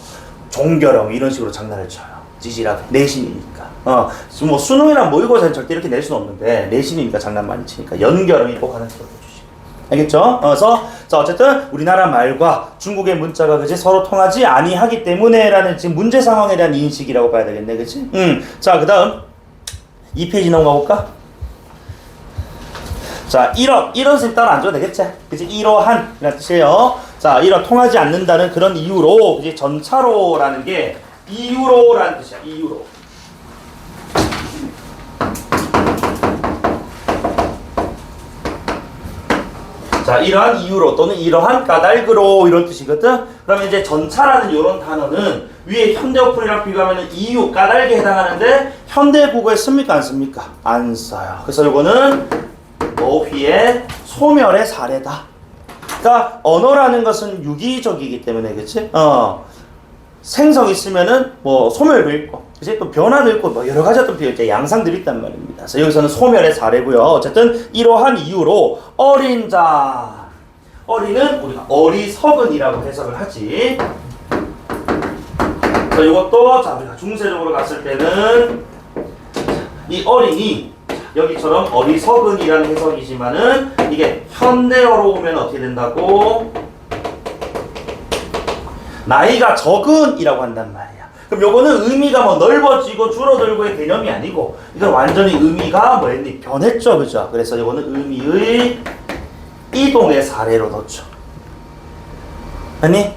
종결어미 이런 식으로 장난을 쳐요. 지지라고 내신이니까. 뭐 수능이나 모의고사는 절대 이렇게 낼 수는 없는데 내신이니까 장난 많이 치니까 연결음이 꼭 하나 기억해 주시고. 알겠죠? 그래서 자, 어쨌든 우리나라 말과 중국의 문자가 그지 서로 통하지 아니하기 때문에라는 지금 문제 상황에 대한 인식이라고 봐야 되겠네, 그치? 자, 그다음 2페이지 넘어가 볼까? 자, 이런 식 따로 안 줘도 되겠지? 그치? 이러한 이라는 뜻이에요. 자, 이런 통하지 않는다는 그런 이유로 이제 전차로라는 게 이유로라는 뜻이야. 이유로. 자, 이러한 이유로 또는 이러한 까닭으로 이런 뜻이거든. 그러면 이제 전차라는 이런 단어는 위에 현대어플이랑 비교하면 이유, 까닭에 해당하는데 현대국어에 씁니까 안 씁니까? 안 써요. 그래서 이거는 노휘의 소멸의 사례다. 그러니까 언어라는 것은 유기적이기 때문에 그치? 생성 있으면은 뭐 소멸도 있고 이제 또 변화도 있고 뭐 여러 가지 어떤 이제 양상들이 있단 말입니다. 그래서 여기서는 소멸의 사례고요. 어쨌든 이러한 이유로 어린 자, 어린은 우리가 어리석은이라고 해석을 하지. 그래서 이것도 자 우리가 중세적으로 갔을 때는 이 어린이 여기처럼 어리석은이라는 해석이지만은 이게 현대어로 오면 어떻게 된다고? 나이가 적은이라고 한단 말이야. 그럼 요거는 의미가 뭐 넓어지고 줄어들고의 개념이 아니고 이건 완전히 의미가 뭐였니? 변했죠, 그죠? 그래서 요거는 의미의 이동의 사례로 넣죠. 아니?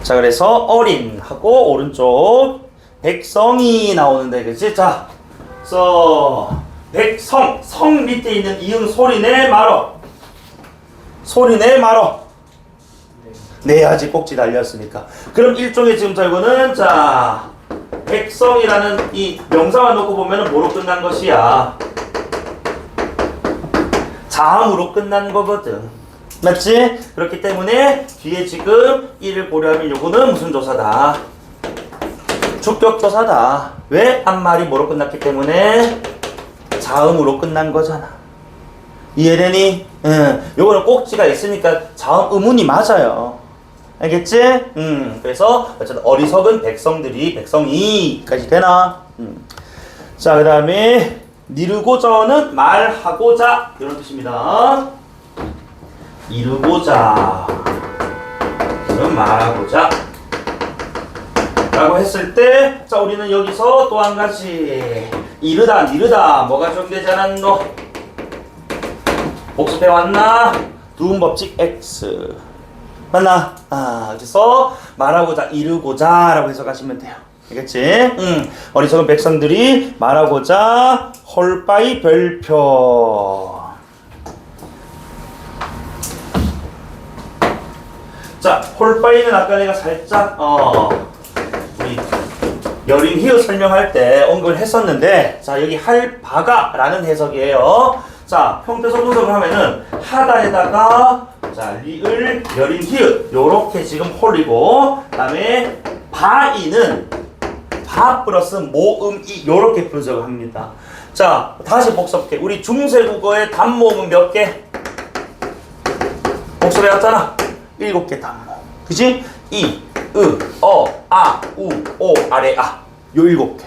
자, 그래서 어린하고 오른쪽 백성이 나오는데, 그치? 자, 그래서 백성, 성 밑에 있는 이응 소리내 말어. 소리내 말어. 내야지 꼭지 달렸으니까. 그럼 일종의 지금 이거는 자 백성이라는 이 명사만 놓고 보면은 뭐로 끝난 것이야? 자음으로 끝난 거거든. 맞지? 그렇기 때문에 뒤에 지금 이를 고려하면 요거는 무슨 조사다? 주격조사다. 왜? 한 말이 뭐로 끝났기 때문에 자음으로 끝난 거잖아. 이해되니? 요거는 꼭지가 있으니까 자음 의문이 맞아요. 알겠지? 그래서 어쨌든 어리석은 백성이까지 되나? 자, 그 다음에 이르고자는 말하고자 이런 뜻입니다. 이르고자 말하고자 라고 했을 때, 자, 우리는 여기서 또 한 가지 이르다 뭐가 정되지 않았노? 복습해 왔나? 두음 법칙 X 맞나? 그래서 말하고자 이르고자 라고 해석하시면 돼요. 알겠지? 어리석은 백성들이 말하고자 헐바이 별표. 자, 헐바이는 아까 내가 살짝 우리 여린 히읗 설명할 때 언급을 했었는데, 자, 여기 할 바가 라는 해석이에요. 자, 형태소 분석을 하면은 하다에다가 자, 리을 여린 히읗 요렇게 지금 홀리고, 그 다음에 바이는 바 플러스 모음이 요렇게 분석을 합니다. 자, 다시 복습해. 우리 중세국어의 단모음은 몇 개? 복습해왔잖아. 7개 단모음. 그지? 이, 으, 어, 아, 우, 오, 아래, 아. 요 7개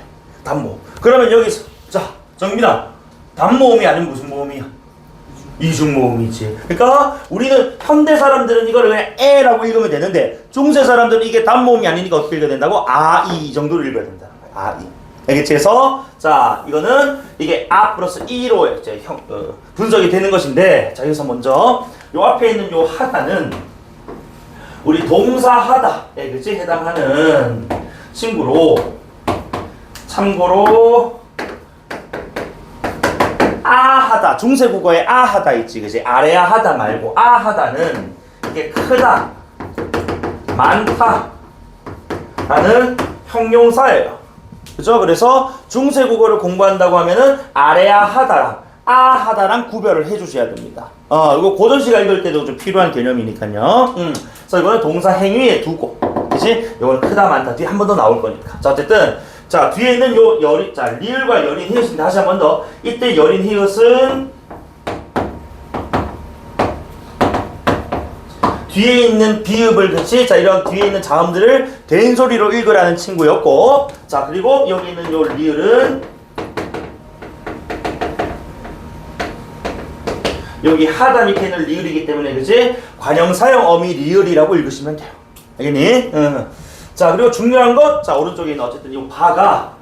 단모음. 그러면 여기서 자, 정민아, 단모음이 아니면 무슨 모음이야? 이중모음이지. 그러니까 우리는 현대 사람들은 이거를 그냥 에라고 읽으면 되는데, 중세 사람들은 이게 단모음이 아니니까 어떻게 읽어야 된다고? 이 정도로 읽어야 된다는 거야. 이. 알겠지? 그래서 자, 이거는 이게 아 플러스 이로 이제 분석이 되는 것인데, 자, 여기서 먼저 요 앞에 있는 요 하다는 우리 동사 하다에 그치 해당하는 친구로, 참고로 아하다, 중세국어에 아하다 있지, 그지? 아래야 하다 말고 아하다는 이게 크다, 많다 라는 형용사예요. 그죠? 그래서 중세국어를 공부한다고 하면은 아래야 하다랑 아하다랑 구별을 해주셔야 됩니다. 이거 고전시가 읽을 때도 좀 필요한 개념이니까요. 그래서 이거는 동사 행위에 두고, 그치? 이거는 크다, 많다 뒤에 한 번 더 나올 거니까. 자, 어쨌든 자, 뒤에 있는 요 여린, 자, 리을과 여린 히읗인데 다시 한 번 더. 이때 여린 히읗은 뒤에 있는 비읍을, 그치? 자, 이런 뒤에 있는 자음들을 된소리로 읽으라는 친구였고, 자, 그리고 여기 있는 요 리을은 여기 하다 밑에 있는 리을이기 때문에, 그치? 관형사형 어미 리을이라고 읽으시면 돼요. 알겠니? 자, 그리고 중요한 것, 자, 오른쪽에 있는 어쨌든 이 바가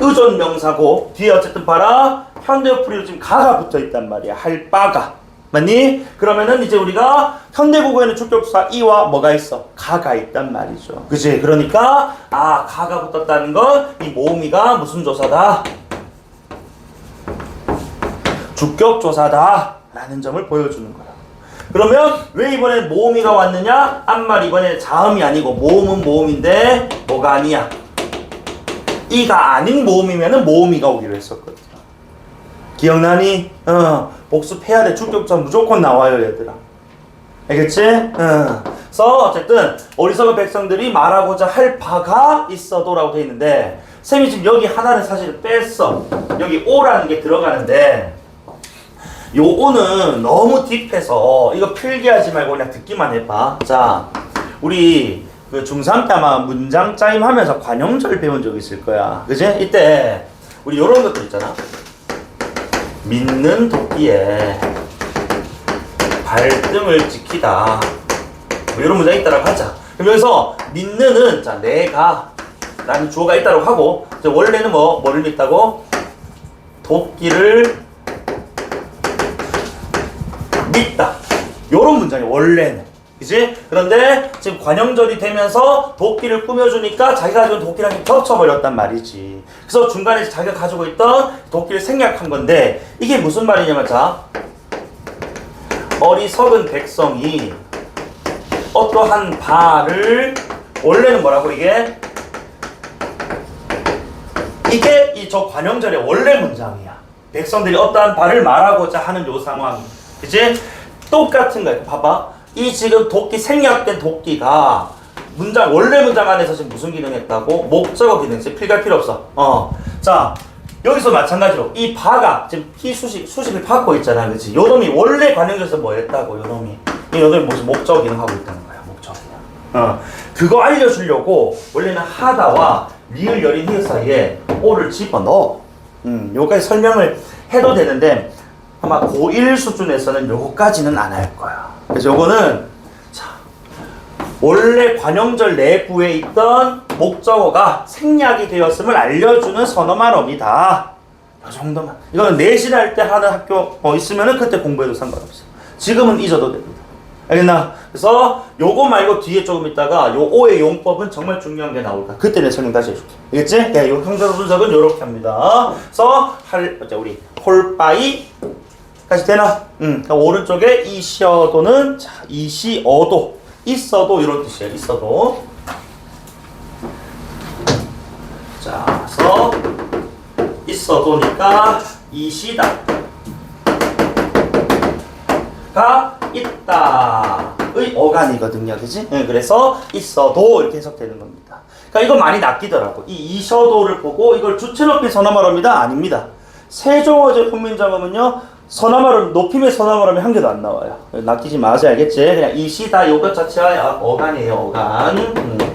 의존 명사고 뒤에 어쨌든 봐라 현대어풀이로 지금 가가 붙어 있단 말이야. 할 바가 맞니? 그러면은 이제 우리가 현대국어에는 주격조사 이와 뭐가 있어? 가가 있단 말이죠. 그치? 그러니까 가가 붙었다는 건 이 모음이가 무슨 조사다? 주격조사다 라는 점을 보여주는 거야. 그러면 왜 이번에 모음이가 왔느냐? 앞말 이번에 자음이 아니고 모음은 모음인데 뭐가 아니야? 이가 아닌 모음이면은 모음이가 오기로 했었거든. 기억나니? 복습해야 돼. 주격조사 무조건 나와요, 얘들아. 알겠지? 그래서 어쨌든 어리석은 백성들이 말하고자 할 바가 있어도 라고 돼 있는데 쌤이 지금 여기 하나를 사실 뺐어. 여기 오라는 게 들어가는데 요 오는 너무 딥해서 이거 필기하지 말고 그냥 듣기만 해봐. 자, 우리 그 중3 때 아마 문장 짜임 하면서 관용절 배운 적 있을 거야. 그지? 이때 우리 요런 것들 있잖아. 믿는 도끼에 발등을 지키다. 뭐 이런 문장이 있다라고 하자. 그럼 여기서 믿는은 자 내가 라는 주어가 있다라고 하고 이제 원래는 뭐를 믿다고? 도끼를 믿다. 요런 문장이 원래는. 그치? 그런데 지금 관용절이 되면서 도끼를 꾸며주니까 자기가 가지고 도끼랑 겹쳐버렸단 말이지. 그래서 중간에 자기가 가지고 있던 도끼를 생략한 건데 이게 무슨 말이냐면 자 어리석은 백성이 어떠한 바를 원래는 뭐라고 이게 이 저 관용절의 원래 문장이야. 백성들이 어떠한 바를 말하고자 하는 요 상황. 그치? 똑같은 거야. 봐봐. 이 지금 도끼 생략된 도끼가 문장 원래 문장 안에서 지금 무슨 기능 했다고? 목적어 기능. 이제 필기할 필요 없어. 자 여기서 마찬가지로 이 바가 지금 수식을 받고 있잖아. 그치? 요 놈이 원래 관용절에서 뭐 했다고? 요 놈이 무슨 목적어 기능 하고 있다는 거야. 목적어 기능. 그거 알려주려고 원래는 하다와 리을 여린 히읗 사이에 오를 집어넣어. 요까지 설명을 해도 되는데 아마 고1 수준에서는 요거까지는 안 할 거야. 그래서 요거는 자 원래 관용절 내부에 있던 목적어가 생략이 되었음을 알려주는 선어말어미다. 요 정도만. 이거는 내신할 때 하는 학교 있으면은 그때 공부해도 상관없어. 지금은 잊어도 됩니다. 알겠나? 그래서 요거 말고 뒤에 조금 있다가 요 오의 용법은 정말 중요한 게 나올까. 그때 내 설명 다시 해줄게. 알겠지? 네, 요 형태로 분석은 요렇게 합니다. 그래서 우리 홀바이 까지 되나? 오른쪽에 이시어도는 자, 이시어도 있어도 이런 뜻이야. 있어도. 자, 그래서 있어도니까 이시다. 가 있다의 어간이거든요. 그지? 그래서 있어도 이렇게 해석되는 겁니다. 그러니까 이거 많이 낚이더라고. 이 이셔도를 보고 이걸 주체 높인 선어말어입니다. 아닙니다. 세종어제 훈민정음은요. 선어말음 높임의 선어말음이 한 개도 안 나와요. 낚이지 마세요. 알겠지? 그냥 이시다 요것 자체가 어간이에요. 어간.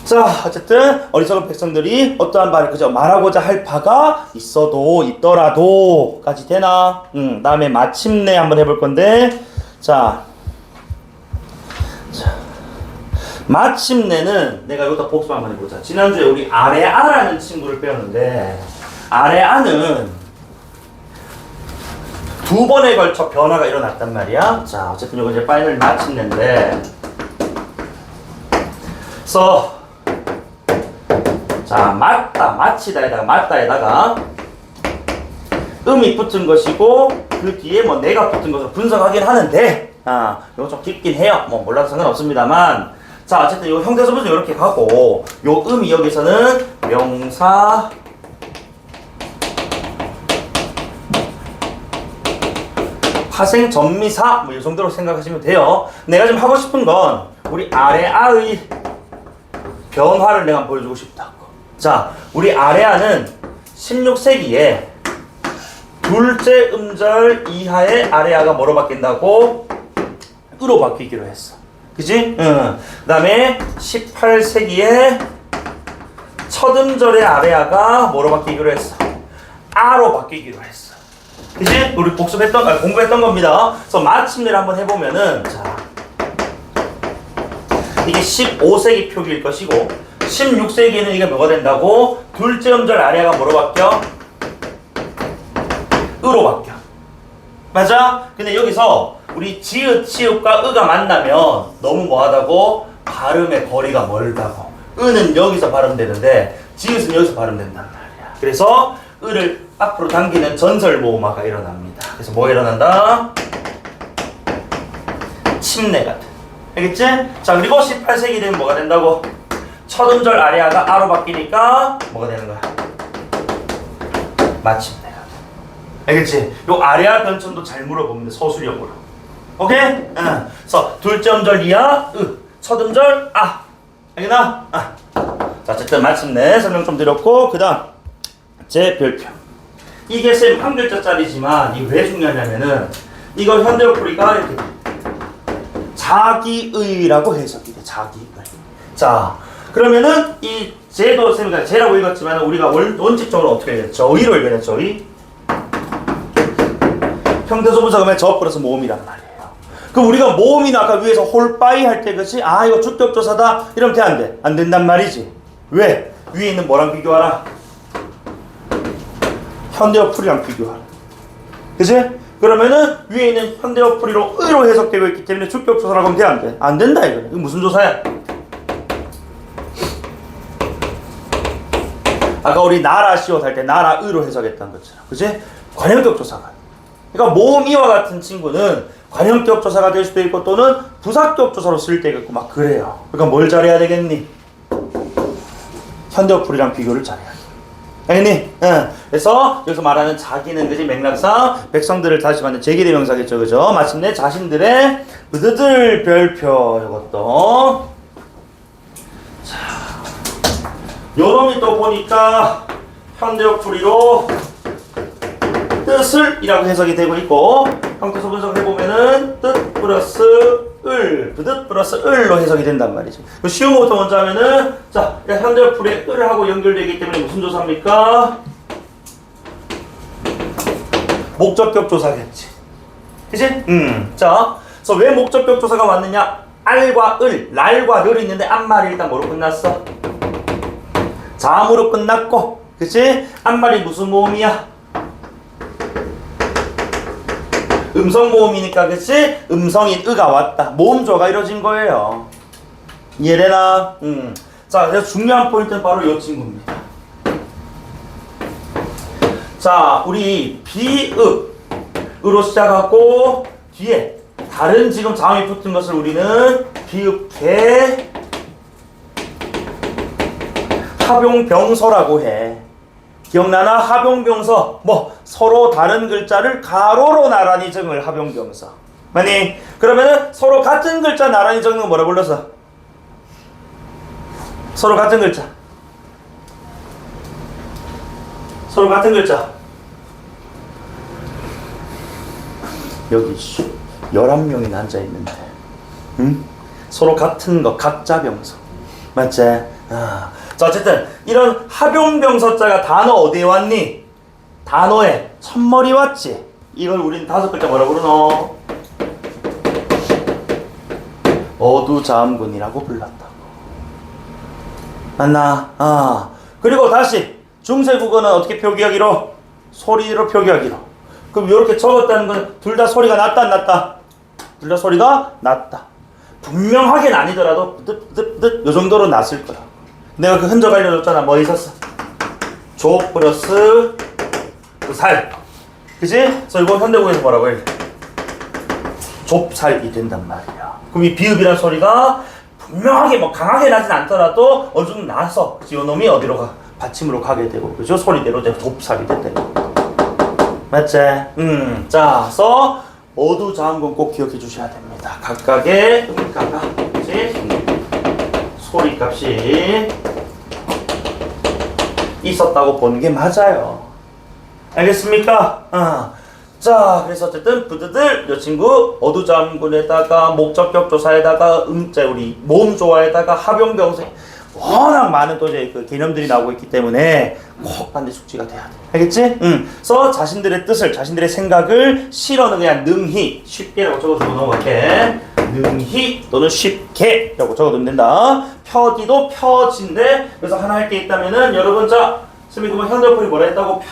자, 어쨌든 어리석은 백성들이 어떠한 바를 그저 말하고자 할 바가 있어도 있더라도 까지 되나? 다음에 마침내 한번 해볼 건데 자 마침내는 내가 여기다 복습 한번 해보자. 지난주에 우리 아래아라는 친구를 배웠는데 아래아는 두 번에 걸쳐 변화가 일어났단 말이야. 자, 어쨌든 이거 이제 파이널 마침내인데 그래서 자, 맞다, 마치다에다가 맞다에다가 음이 붙은 것이고 그 뒤에 뭐 내가 붙은 것을 분석하긴 하는데 이거 좀 깊긴 해요. 뭐 몰라도 상관없습니다만 자, 어쨌든 요 형태에서 보면 이렇게 가고 요 음이 여기서는 명사 파생 전미사 뭐 이 정도로 생각하시면 돼요. 내가 지금 하고 싶은 건 우리 아래아의 변화를 내가 보여주고 싶다. 자, 우리 아래아는 16세기에 둘째 음절 이하의 아래아가 뭐로 바뀐다고? 으로 바뀌기로 했어. 그치? 그 다음에 18세기에 첫 음절의 아래아가 뭐로 바뀌기로 했어? 아로 바뀌기로 했어. 그치? 우리 공부했던 겁니다. 그래서 마침내를 한번 해보면은 자, 이게 15세기 표기일 것이고 16세기에는 이게 뭐가 된다고? 둘째 음절 아래아가 뭐로 바뀌어? 으로 바뀌어. 맞아? 근데 여기서 우리 지읒, 치읒과 으가 만나면 너무 뭐하다고? 발음의 거리가 멀다고. 으는 여기서 발음되는데 지읒은 여기서 발음된단 말이야. 그래서 으를 앞으로 당기는 전설 모음화가 일어납니다. 그래서 뭐가 일어난다? 침례 같은. 알겠지? 자, 그리고 18세기 되면 뭐가 된다고? 첫 음절 아래아가 아로 바뀌니까 뭐가 되는 거야? 마침내. 알겠지? 요 아래아 변천도 잘 물어보면 돼, 서술형으로. 오케이? 응. 그래서 둘째 음절 리아, 첫 음절 아. 알겠나? 아. 자, 어쨌든 마침내 설명 좀 드렸고, 그 다음 제 별표. 이게 쌤 한 글자짜리지만 이게 왜 중요하냐면은 이거 현대어풀이가 이렇게 자기의라고 해석이 돼. 자기의. 자, 그러면은 이 제도 쌤이 제라고 읽었지만 우리가 원칙적으로 어떻게 해야 돼? 저의로 읽어야 돼. 저의. 형태소분사 그러면 저 플러스 모음이란 말이에요. 그럼 우리가 모음이나 아까 위에서 홀바이 할 때 그치? 아 이거 주격조사다 이러면 돼 안 돼? 안 된단 말이지. 왜? 위에 있는 뭐랑 비교하라? 현대어풀이랑 비교하라. 그치? 그러면은 위에 있는 현대어풀이로 의로 해석되고 있기 때문에 주격조사라고 하면 돼 안 돼? 안 된다 이거. 이거 무슨 조사야? 아까 우리 나라 시옷 할 때 나라 의로 해석했던 것처럼 그치? 관형격 조사가. 그러니까 모음 이와 같은 친구는 관형격 조사가 될 수도 있고 또는 부사격 조사로 쓸 때가 있고 막 그래요. 그러니까 뭘 잘해야 되겠니? 현대어풀이랑 비교를 잘해야 돼. 알겠니? 응. 그래서 여기서 말하는 자기는 그지 맥락상 백성들을 다시 받는 제기대명사겠죠, 그죠? 마침내 자신들의 으드들 별표 이것도. 자, 요놈이 또 보니까 현대어풀이로 뜻을 이라고 해석이 되고 있고 형태소 분석을 해보면은 뜻 플러스 을, 뜻 플러스 을로 해석이 된단 말이죠. 쉬운 것부터 먼저 하면은 자, 현대어풀이의 을하고 연결되기 때문에 무슨 조사입니까? 목적격 조사겠지. 그치? 자, 그래서 왜 목적격 조사가 왔느냐? 알과 을, 랄과 를 있는데 앞말이 일단 뭐로 끝났어? 자음으로 끝났고, 그치? 앞말이 무슨 모음이야? 음성 모음이니까 그치? 음성인 으가 왔다. 모음조가 이루어진 거예요. 이해되나? 자, 그래서 중요한 포인트는 바로 이 친구입니다. 자, 우리 비읍으로 시작하고 뒤에 다른 지금 자음이 붙은 것을 우리는 비읍개 합용병서라고 해. 기억나나? 합용병서. 뭐 서로 다른 글자를 가로로 나란히 적을 합용병서. 맞니? 그러면은 서로 같은 글자 나란히 적는 거 뭐라 불렀어? 서로 같은 글자. 서로 같은 글자. 여기 11명이 앉아있는데 응? 서로 같은 거 각자 병서. 맞지? 아. 자, 어쨌든 이런 합용병서자가 단어 어디에 왔니? 단어에 첫머리 왔지? 이걸 우리는 5글자 뭐라 부르노? 어두자음근이라고 불렀다고. 맞나? 아. 그리고 다시 중세국어는 어떻게 표기하기로? 소리로 표기하기로. 그럼 이렇게 적었다는 건 둘 다 소리가 났다 안 났다? 둘 다 소리가 났다. 분명하게는 아니더라도 요 정도로 났을 거야. 내가 그 흔적 알려줬잖아. 뭐 있었어? 조 플러스 그 살. 그치? 그래서 이거 현대국에서 뭐라고 해? 좁살이 된단 말이야. 그럼 이 비읍이라는 소리가 분명하게 뭐 강하게 나진 않더라도 어느 정도 나서 이 놈이 어디로 가? 받침으로 가게 되고, 그죠? 소리대로 내가 좁살이 됐다. 맞지? 자, 그래서 어두자음근 꼭 기억해 주셔야 됩니다. 각각의 음가가, 그치? 소리값이 있었다고 보는 게 맞아요. 알겠습니까? 자, 그래서 어쨌든 부드들 이 친구 어두자음근에다가 목적격 조사에다가 우리 모음조화에다가 합용병서 워낙 많은 또 이제 그 개념들이 나오고 있기 때문에 꼭 반드시 숙지가 돼야 돼. 알겠지? 그래서 자신들의 뜻을, 자신들의 생각을 실어는 그냥 능히 쉽게라고 적어주고 넘어갈게. 능히 또는 쉽게 라고 적어두면 된다. 펴지도 펴진데 그래서 하나 할 게 있다면은 여러분 자 선생님 그러면 현대어플이 뭐라 했다고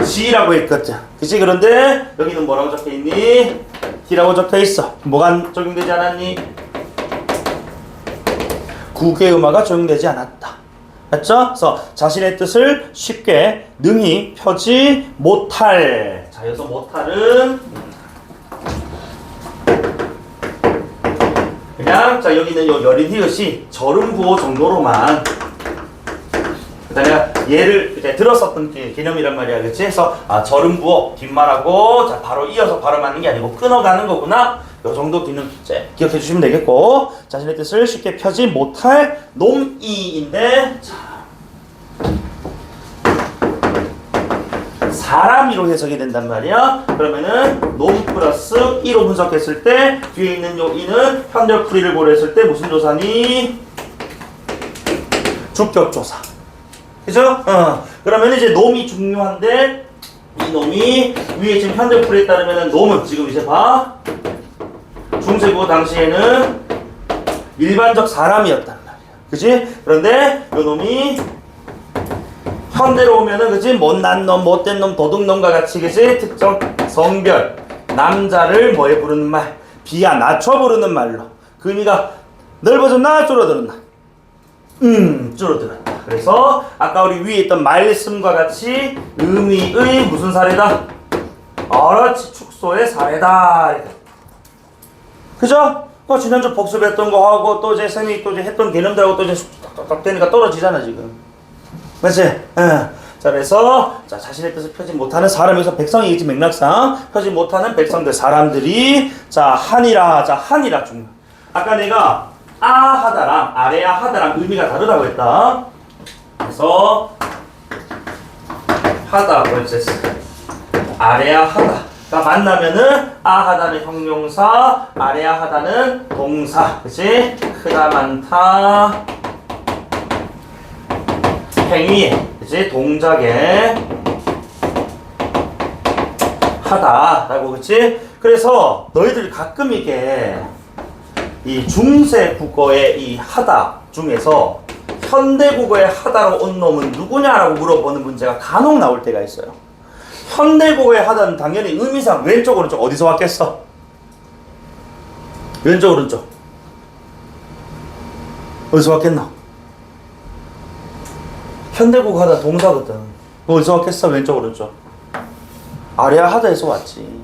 지라고 했거든. 그치? 그런데 여기는 뭐라고 적혀있니? D라고 적혀있어. 뭐가 적용되지 않았니? 국의 음화가 적용되지 않았다. 맞죠? 그래서 자신의 뜻을 쉽게 능히 펴지 못할. 자, 여기서 못할은 그냥 자 여기는 요 여린 히읗이 절음 구호 정도로만. 내가 얘를 이제 들었었던 개념이란 말이야, 그렇지? 그래서 절음 구호 뒷말하고 자 바로 이어서 발음하는 게 아니고 끊어가는 거구나. 요 정도 기능 이제 기억해 주시면 되겠고 자신의 뜻을 쉽게 펴지 못할 놈이인데 자 사람이로 해석이 된단 말이야. 그러면은 놈 플러스 이로 분석했을 때 뒤에 있는 요 이는 현대풀이를 고려했을 때 무슨 조사니? 주격조사. 그죠? 그러면 이제 놈이 중요한데 이 놈이 위에 지금 현대풀이에 따르면은 놈은 지금 이제 봐 중세고 당시에는 일반적 사람이었단 말이야. 그지? 그런데 요 놈이 현대로 오면은 그지? 못난 놈, 못된 놈, 도둑놈과 같이 그지? 특정 성별 남자를 뭐에 부르는 말? 비하 낮춰 부르는 말로 그 의미가 넓어졌나 줄어들었나? 줄어들었다. 그래서 아까 우리 위에 있던 말씀과 같이 의미의 무슨 사례다? 어라치 축소의 사례다. 그죠? 지난주 복습했던 거 하고 또 이제 쌤이 또 이제 했던 개념들하고 또 이제 딱 되니까 떨어지잖아 지금. 맞지? 자 그래서 자 자신의 뜻을 펴지 못하는 사람에서 백성이겠지 맥락상 펴지 못하는 백성들 사람들이 자 한이라 자 한이라 중요. 아까 내가 하다랑 아래야 하다랑 의미가 다르다고 했다. 그래서 하다 벌제스 아래야 하다가 만나면은 하다는 형용사 아래야 하다는 동사. 그치? 크다 많다 행위 그치? 동작에 하다라고. 그치? 그래서 너희들 가끔 이게 이 중세 국어의 이 하다 중에서 현대 국어의 하다로 온 놈은 누구냐라고 물어보는 문제가 간혹 나올 때가 있어요. 현대 국어의 하다는 당연히 의미상 왼쪽 오른쪽 어디서 왔겠어? 왼쪽 오른쪽 어디서 왔겠나? 현대 국어 하다 동사거든. 어디서 왔겠어? 왼쪽 오른쪽 아래야 하다에서 왔지.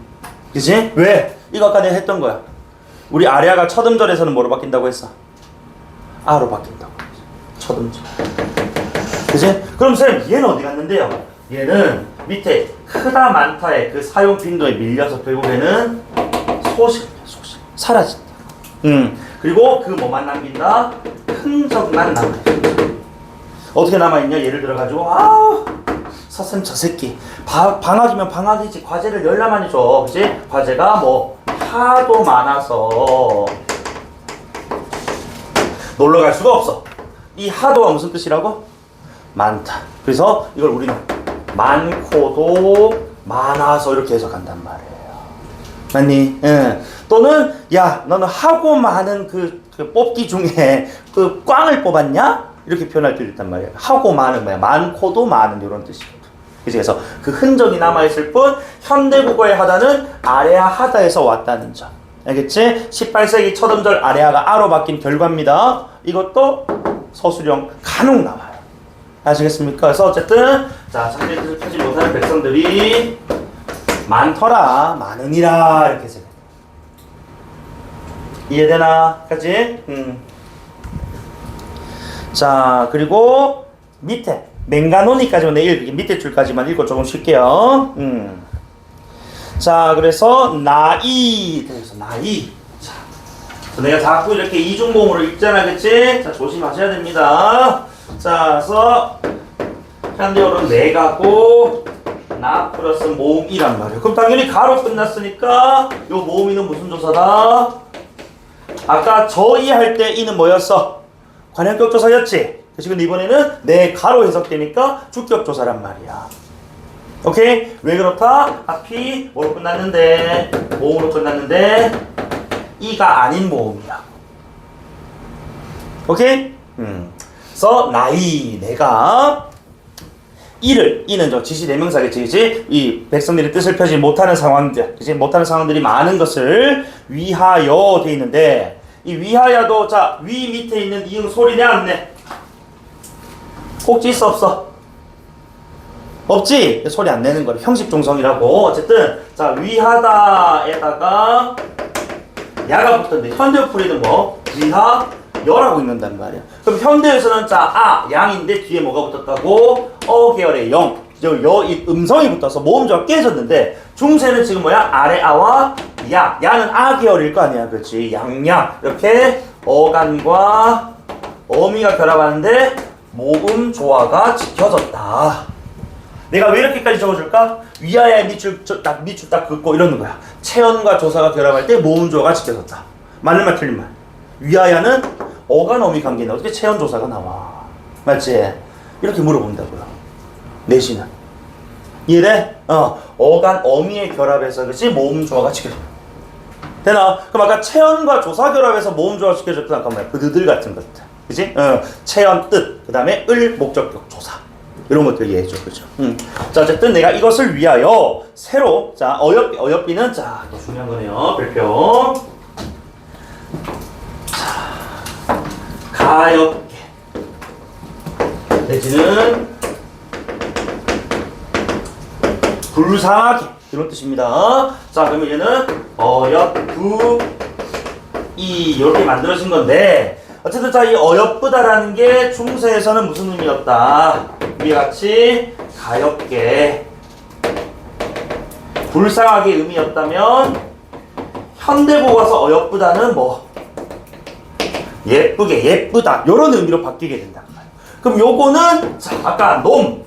그치? 왜? 이거 아까 내가 했던 거야. 우리 아래아가 첫 음절에서는 뭐로 바뀐다고 했어? 아로 바뀐다고 했어. 첫 음절. 그치? 그럼 쌤 얘는 어디 갔는데요? 얘는 밑에 크다 많다의 그 사용 빈도에 밀려서 결국에는 소실 사라진다. 그리고 그 뭐만 남긴다? 흔적만 남아있다. 어떻게 남아있냐? 예를 들어가지고 선생님 저 새끼 방학이면 방학이지 과제를 열나 많이 줘. 그치? 과제가 뭐 하도 많아서 놀러 갈 수가 없어. 이 하도가 무슨 뜻이라고? 많다. 그래서 이걸 우리는 많고도 많아서 이렇게 해석한단 말이에요. 맞니? 또는 야 너는 하고 많은 그 뽑기 중에 그 꽝을 뽑았냐? 이렇게 표현할 때도 있단 말이에요. 하고 많은 뭐야? 많고도 많은 이런 뜻이거든. 그래서 그 흔적이 남아있을 뿐 현대국어의 하다는 아래아 하다에서 왔다는 점. 알겠지? 18세기 첫 음절 아래아가 아로 바뀐 결과입니다. 이것도 서술형 간혹 나와요. 아시겠습니까? 그래서 어쨌든 자 자신의 뜻을 펴지 못하는 백성들이 많더라 많으니라 이렇게 해석해요. 이해되나? 그치? 자 그리고 밑에 맹가노니까지만 내일 밑에 줄까지만 읽고 조금 쉴게요. 자 그래서 나이 그래서 나이 자 내가 자꾸 이렇게 이중공으로 읽잖아. 그치? 자 조심하셔야 됩니다. 자 그래서 현대어로는 내가고 나 플러스 모음이란 말이에요. 그럼 당연히 가로 끝났으니까 요 모음이는 무슨 조사다? 아까 저이 할 때 이는 뭐였어? 관형격 조사였지? 그치? 근데 이번에는 내 가로 해석되니까 주격 조사란 말이야. 오케이? 왜 그렇다? 앞이 뭐로 끝났는데? 모음으로 끝났는데 이가 아닌 모음이야. 오케이? 그래서 나이, 내가 이는 저 지시 대명사겠지, 그지? 이 백성들이 뜻을 펴지 못하는 상황들, 그지? 못하는 상황들이 많은 것을 위하여 돼 있는데 이 위하여도 자, 위 밑에 있는 이응 소리 내 안 내? 꼭지 있어 없어? 없지? 소리 안 내는 거를 형식 종성이라고. 어쨌든 자, 위하다에다가 야가 붙었는데 현대어풀이는 뭐? 위하여라고 읽는단 말이야. 그럼 현대에서는 자, 양인데 뒤에 뭐가 붙었다고? 계열의 영. 이 음성이 붙어서 모음조가 깨졌는데 중세는 지금 뭐야? 아래 아와 야는 계열일 거 아니야, 그렇지? 양양 이렇게 어간과 어미가 결합하는데 모음 조화가 지켜졌다. 내가 왜 이렇게까지 적어줄까? 위아래 밑줄 딱 긋고 이러는 거야. 체언과 조사가 결합할 때 모음 조화가 지켜졌다. 맞는 말 틀린 말. 위아야는 어간 어미 관계인데 어떻게 체언 조사가 나와? 맞지? 이렇게 물어본다고요. 내시는 이해돼? 어간 어미의 결합에서 그치 모음 조화가 지켜졌다. 되나? 그럼 아까 체언과 조사 결합해서 모음 조화 지켜졌다. 아까 뭐야? 그들 같은 것들. 그치? 체언 뜻, 그 다음에 목적격 조사. 이런 것들 이해해줘. 그죠? 자, 어쨌든 내가 이것을 위하여 새로, 자, 어여삐는, 자, 또 중요한 거네요. 별표. 자, 가엽게. 내지는 불쌍하게. 이런 뜻입니다. 자, 그러면 얘는 이렇게 만들어진 건데, 어쨌든 자, 이 어여쁘다라는 게 중세에서는 무슨 의미였다? 위와 같이 가엽게 불쌍하게 의미였다면 현대고 가서 어여쁘다는 뭐 예쁘게 예쁘다 요런 의미로 바뀌게 된단 말이에요. 그럼 요거는 자, 아까 놈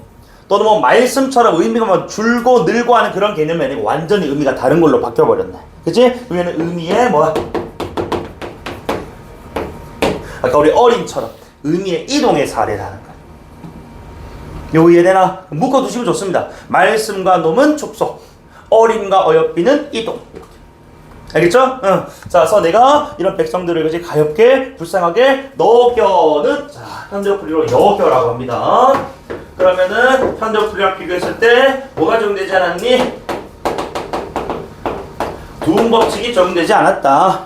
또는 뭐 말씀처럼 의미가 뭐 줄고 늘고 하는 그런 개념이 아니고 완전히 의미가 다른 걸로 바뀌어버렸네. 그치? 그러면 의미의 뭐야? 아까 우리 어린처럼 의미의 이동의 사례라는 거야. 요 이해되나? 묶어두시면 좋습니다. 말씀과 놈은 촉속, 어림과 어여삐는 이동. 알겠죠? 자, 그래서 내가 이런 백성들을 그지 가엽게, 불쌍하게 너겨는 자, 현대어풀이로 여겨라고 합니다. 그러면은 현대어풀이랑 비교했을 때 뭐가 적용되지 않았니? 두음 법칙이 적용되지 않았다.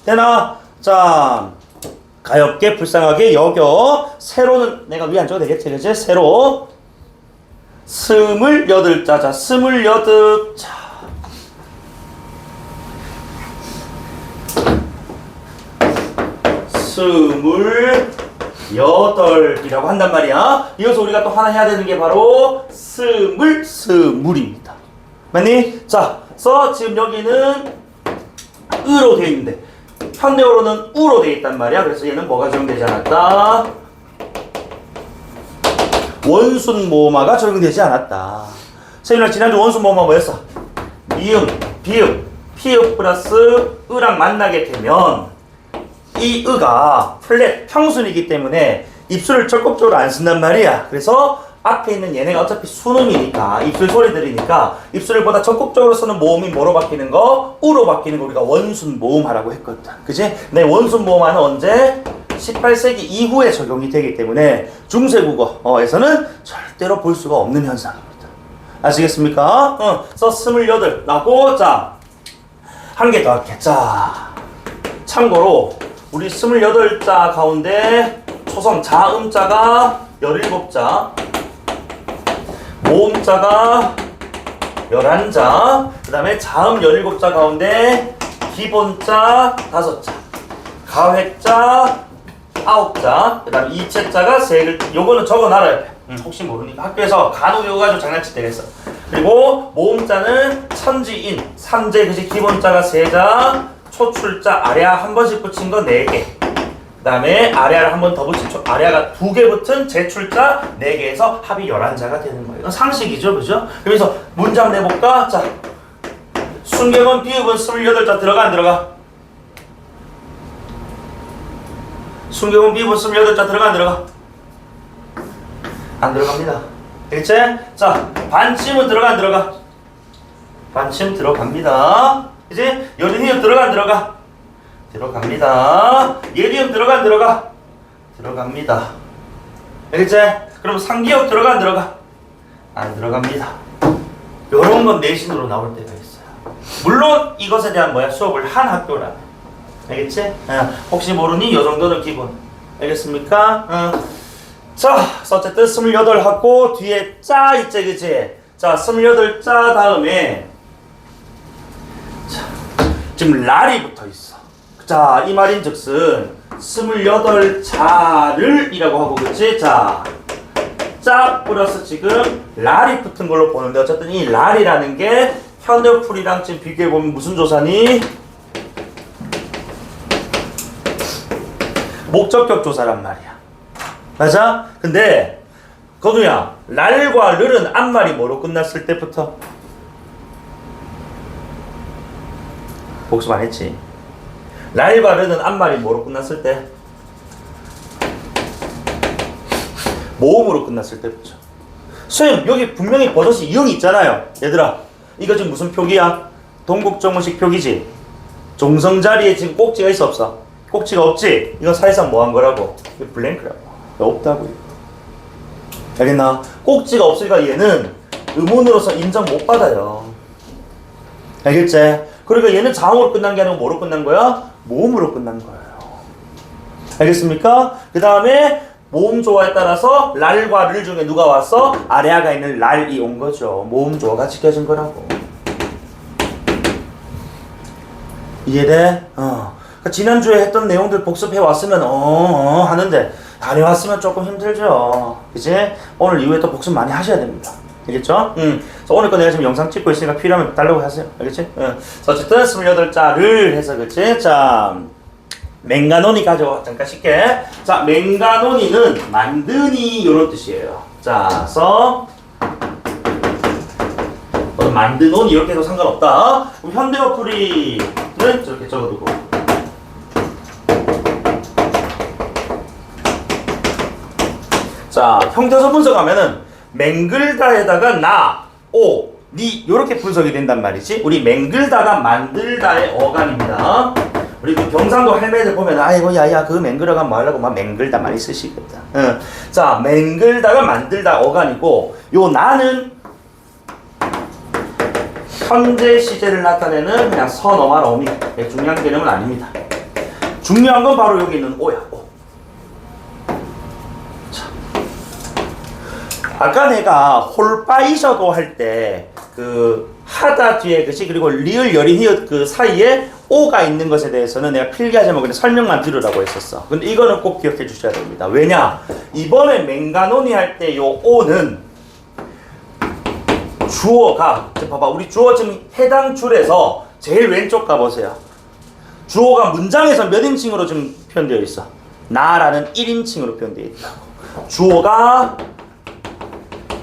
되나? 자, 가엽게 불쌍하게 여겨. 세로는 내가 위에 안 적어도 되겠지, 그치? 세로 28자. 자, 28. 자, 스물여덟이라고 한단 말이야. 이어서 우리가 또 하나 해야 되는 게 바로 스물입니다. 맞니? 자, 그래서 지금 여기는 으로 되어 있는데 현대어로는 우로 되어 있단 말이야. 그래서 얘는 뭐가 적용되지 않았다? 원순모마가 적용되지 않았다. 세윤아, 지난주 원순모마 뭐였어? 미음, 비읍, 피읍 플러스 으랑 만나게 되면 이 으가 플랫 평순이기 때문에 입술을 적극적으로 안 쓴단 말이야. 그래서 앞에 있는 얘네가 어차피 순음이니까 입술 소리 들으니까 입술을 보다 적극적으로 쓰는 모음이 뭐로 바뀌는 거? 우로 바뀌는 거 우리가 원순 모음하라고 했거든. 그치? 네, 원순 모음하는 언제? 18세기 이후에 적용이 되기 때문에 중세국어에서는 절대로 볼 수가 없는 현상입니다. 아시겠습니까? 그래서 28라고 자, 한 개 더 할게. 자, 참고로 우리 28자 가운데 초성 자음자가 17자, 모음자가 11자, 그 다음에 자음 17자 가운데 기본자 5자, 가획자 9자, 그 다음에 이체자가 3글, 요거는 적어놔라. 혹시 모르니까 학교에서 간혹 요거 가지고 장난칠 때가 있어. 그리고 모음자는 천지인, 삼재, 그지 기본자가 3자, 초출자 아래아 한 번씩 붙인 거 4개. 그 다음에 아래아를 한 번 더 붙인 아래아가 2개 붙은 제출자 4개에서 합이 11자가 되는 거예요. 이건 상식이죠, 그죠? 그래서 문장 내볼까? 자, 순경은 비읍은 28자 들어가 안 들어가? 순경은 비읍은 28자 들어가 안 들어가? 안 들어갑니다. 알겠지? 자, 반침은 들어가 안 들어가? 반침 들어갑니다. 이제 연인이음 들어가 안 들어가? 들어갑니다. 예리음 들어가 안 들어가? 들어갑니다. 알겠지? 그럼 상기역 들어가 안 들어가? 안 들어갑니다. 요런 건 내신으로 나올 때가 있어요. 물론 이것에 대한 뭐야? 수업을 한 학교라면. 알겠지? 혹시 모르니 요 정도는 기본. 알겠습니까? 자, 어쨌든 28 하고 뒤에 짜 있지, 그치? 자, 28 짜 다음에 자, 지금 랄이 붙어 있어. 자, 이 말인 즉슨 28 자를 이라고 하고, 그치? 자, 짜 플러스 지금 랄이 붙은 걸로 보는데, 어쨌든 이 랄이라는 게 현대풀이랑 지금 비교해보면 무슨 조사니? 목적격 조사란 말이야. 맞아? 근데 거두야, 랄과 를은 앞말이 뭐로 끝났을 때부터? 복습 안 했지? 랄과 르는 앞말이 뭐로 끝났을 때? 모음으로 끝났을 때부터. 선생님, 여기 분명히 버섯이 0이 있잖아요. 얘들아, 이거 지금 무슨 표기야? 동국정문식 표기지? 종성 자리에 지금 꼭지가 있어 없어? 꼭지가 없지? 이건 사실상 뭐 한 거라고? 이거 블랭크라고. 없다고. 알겠나? 꼭지가 없으니까 얘는 의문으로서 인정 못 받아요. 알겠지? 그러니까 얘는 자음으로 끝난 게 아니고 뭐로 끝난 거야? 모음으로 끝난 거예요. 알겠습니까? 그 다음에 모음 조화에 따라서 랄과 를 중에 누가 왔어? 아래아가 있는 랄이 온 거죠. 모음 조화가 지켜진 거라고. 이해돼? 그러니까 지난주에 했던 내용들 복습해 왔으면 하는데 안 해왔으면 조금 힘들죠. 그치? 오늘 이후에 또 복습 많이 하셔야 됩니다. 알겠죠? 그래서 오늘 거 내가 지금 영상 찍고 있으니까 필요하면 달라고 하세요. 알겠지? 어쨌든 28자를 해서, 그치? 자, 맹가노니 가져와. 잠깐 쉽게. 자, 맹가노니는 만드니 요런 뜻이에요. 자, 서 만드노니 이렇게 해도 상관없다. 그럼 현대어풀이는 저렇게 적어두고. 자, 형태소 분석하면은 맹글다에다가 나, 오, 니 요렇게 분석이 된단 말이지. 우리 맹글다가 만들다의 어간입니다. 우리 그 경상도 할매들 보면 아이고 야야 그 맹글어가 뭐 하려고 막 맹글다 많이 쓰시거든. 자, 맹글다가 만들다 어간이고, 요 나는 현재 시제를 나타내는 그냥 선어만 어미. 중요한 개념은 아닙니다. 중요한 건 바로 여기 있는 오야. 오. 자, 아까 내가 홀빠이셔도 할 때 그 하다 뒤에 그치, 그리고 리을 열인 히읗 그 사이에 오가 있는 것에 대해서는 내가 필기하자면 그냥 설명만 들으라고 했었어. 근데 이거는 꼭 기억해 주셔야 됩니다. 왜냐? 이번에 맹가노니 할 때 요 오는 주어가, 봐봐, 우리 주어 지금 해당 줄에서 제일 왼쪽 가보세요. 주어가 문장에서 몇 인칭으로 지금 표현되어 있어? 나라는 1인칭으로 표현되어 있다고. 주어가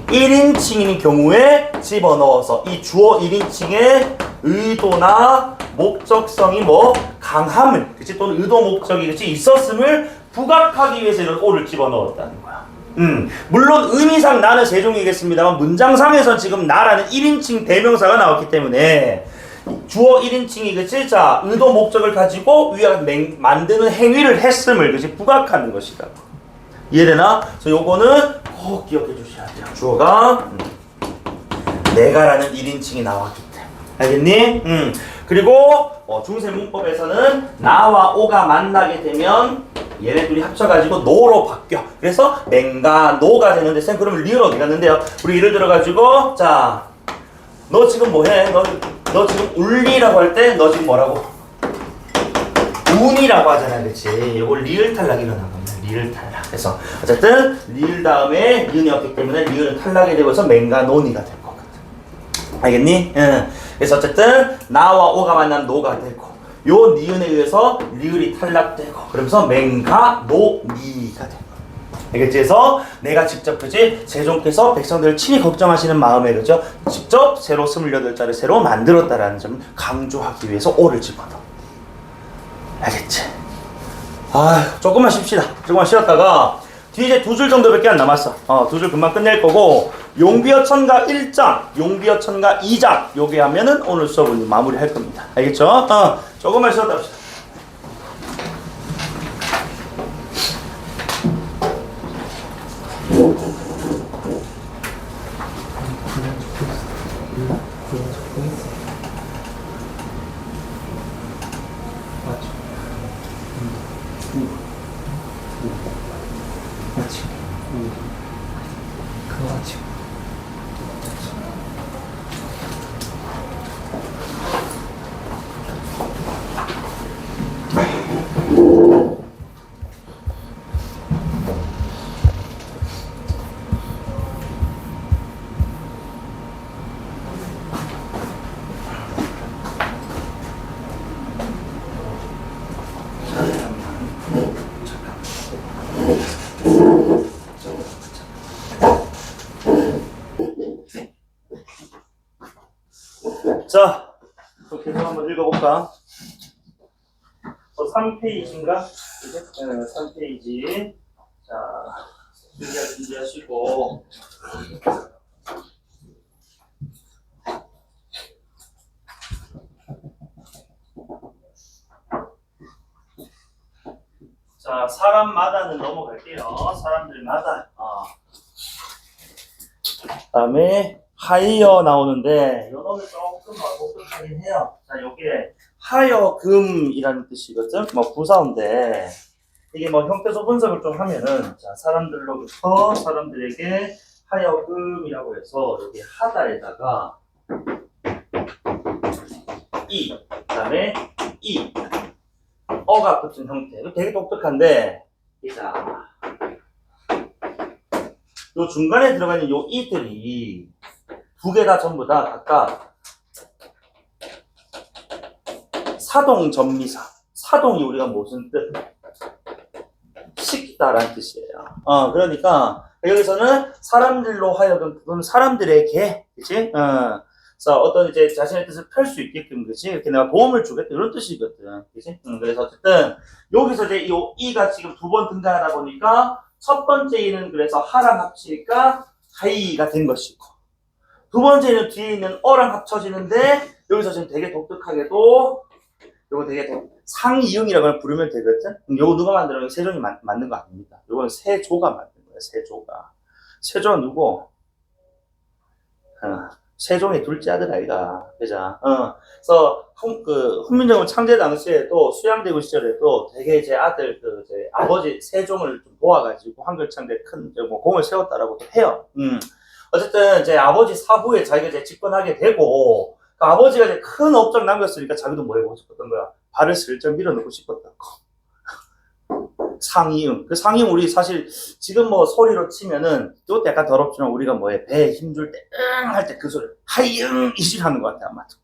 1인칭인 경우에 집어넣어서 이 주어 1인칭의 의도나 목적성이 뭐 강함을, 그치? 또는 의도 목적이 그치? 있었음을 부각하기 위해서 이런 오를 집어넣었다는 거야. 물론 의미상 나는 세종이겠습니다만 문장상에서 지금 나라는 1인칭 대명사가 나왔기 때문에 주어 1인칭이 그치? 자, 의도 목적을 가지고 위에 만드는 행위를 했음을 그치? 부각하는 것이다. 이해되나? 그래서 요거는 꼭 기억해 주셔야 돼요. 주어가 내가라는 1인칭이 나왔기 때문에. 알겠니? 그리고 중세 문법에서는 나와 오가 만나게 되면 얘네 둘이 합쳐가지고 노로 바뀌어. 그래서 맹가 노가 되는데 쌤 그러면 리을 어디 갔는데요? 우리 예를 들어가지고 자, 너 지금 뭐해? 너 지금 울리라고 할 때 너 지금 뭐라고? 운이라고 하잖아, 그렇지? 이거 리을 탈락이 일어난 겁니다. 리을 탈락. 그래서 어쨌든 리을 다음에 니은이 없기 때문에 리을은 탈락이 되고 해서 맹가 노니가 될 것 같아. 알겠니? 그래서 어쨌든 나와 오가 만난 노가 되고 요 니은에 의해서 리을이 탈락되고 그러면서 맹가 노니가 되고. 알겠지? 그래서 내가 직접 그지 세종께서 백성들을 친히 걱정하시는 마음에 그죠 직접 새로 28자를 새로 만들었다라는 점을 강조하기 위해서 오를 집어넣어. 알겠지? 조금만 쉽시다. 조금만 쉬었다가 뒤에 이제 2줄 정도밖에 안 남았어. 2줄 금방 끝낼 거고 용비어천가 1장, 용비어천가 2장 요게 하면은 오늘 수업은 마무리할 겁니다. 알겠죠? 조금만 쉬었다 합시다. 자, 계속 한번 읽어볼까? 3페이지인가? 네, 3페이지. 자, 준비하시고. 자, 사람마다는 넘어갈게요. 사람들마다. 그다음에 하이어 나오는데 요거는 조금 복잡하긴 해요. 자, 요게 하여금이라는 뜻이거든. 뭐 부사인데 이게 뭐 형태소 분석을 좀 하면은 자, 사람들로부터 사람들에게 하여금이라고 해서 여기 하다에다가 이 그다음에 이 어가 붙은 형태. 이거 되게 독특한데 자, 요 중간에 들어가 있는 요 이들이 두 개 다 전부 다 각각 사동 전미사. 사동이 우리가 무슨 뜻? 시키다라는 뜻이에요. 그러니까 여기서는 사람들로 하여금 그건 사람들에게, 그치? 그래서 어떤 이제 자신의 뜻을 펼 수 있게끔, 그치? 이렇게 내가 도움을 주겠다 이런 뜻이거든, 그치? 그래서 어쨌든 여기서 이제 요 이가 지금 두 번 등장하다 보니까 첫 번째 이는 그래서 하랑 합치니까 하이가 된 것이고, 두 번째는 뒤에 있는 어랑 합쳐지는데 여기서 지금 되게 독특하게도 요거 되게 상이응이라고 부르면 되거든. 요거 누가 만들어요? 세종이 만든 거 아닙니다. 요건 세조가 만든 거예요. 세조가. 세조가 누구? 세종의 둘째 아들 아이가. 그죠? 그래서 훈민정음 창제 당시에도 수양대군 시절에도 되게 제 아들 제 아버지 세종을 좀 도와가지고 한글 창제 큰 뭐 공을 세웠다라고도 해요. 어쨌든 제 아버지 사후에 자기가 이제 집권하게 되고 그 아버지가 이제 큰 업적 남겼으니까 자기도 뭐 해보고 싶었던 거야. 발을 슬쩍 밀어넣고 싶었다고. 상이응. 그 상이응 우리 사실 지금 뭐 소리로 치면은 이것도 약간 더럽지만 우리가 뭐해 배에 힘줄 때 응 할 때 그 소리 하이응 이질 하는 것 같아 아마도.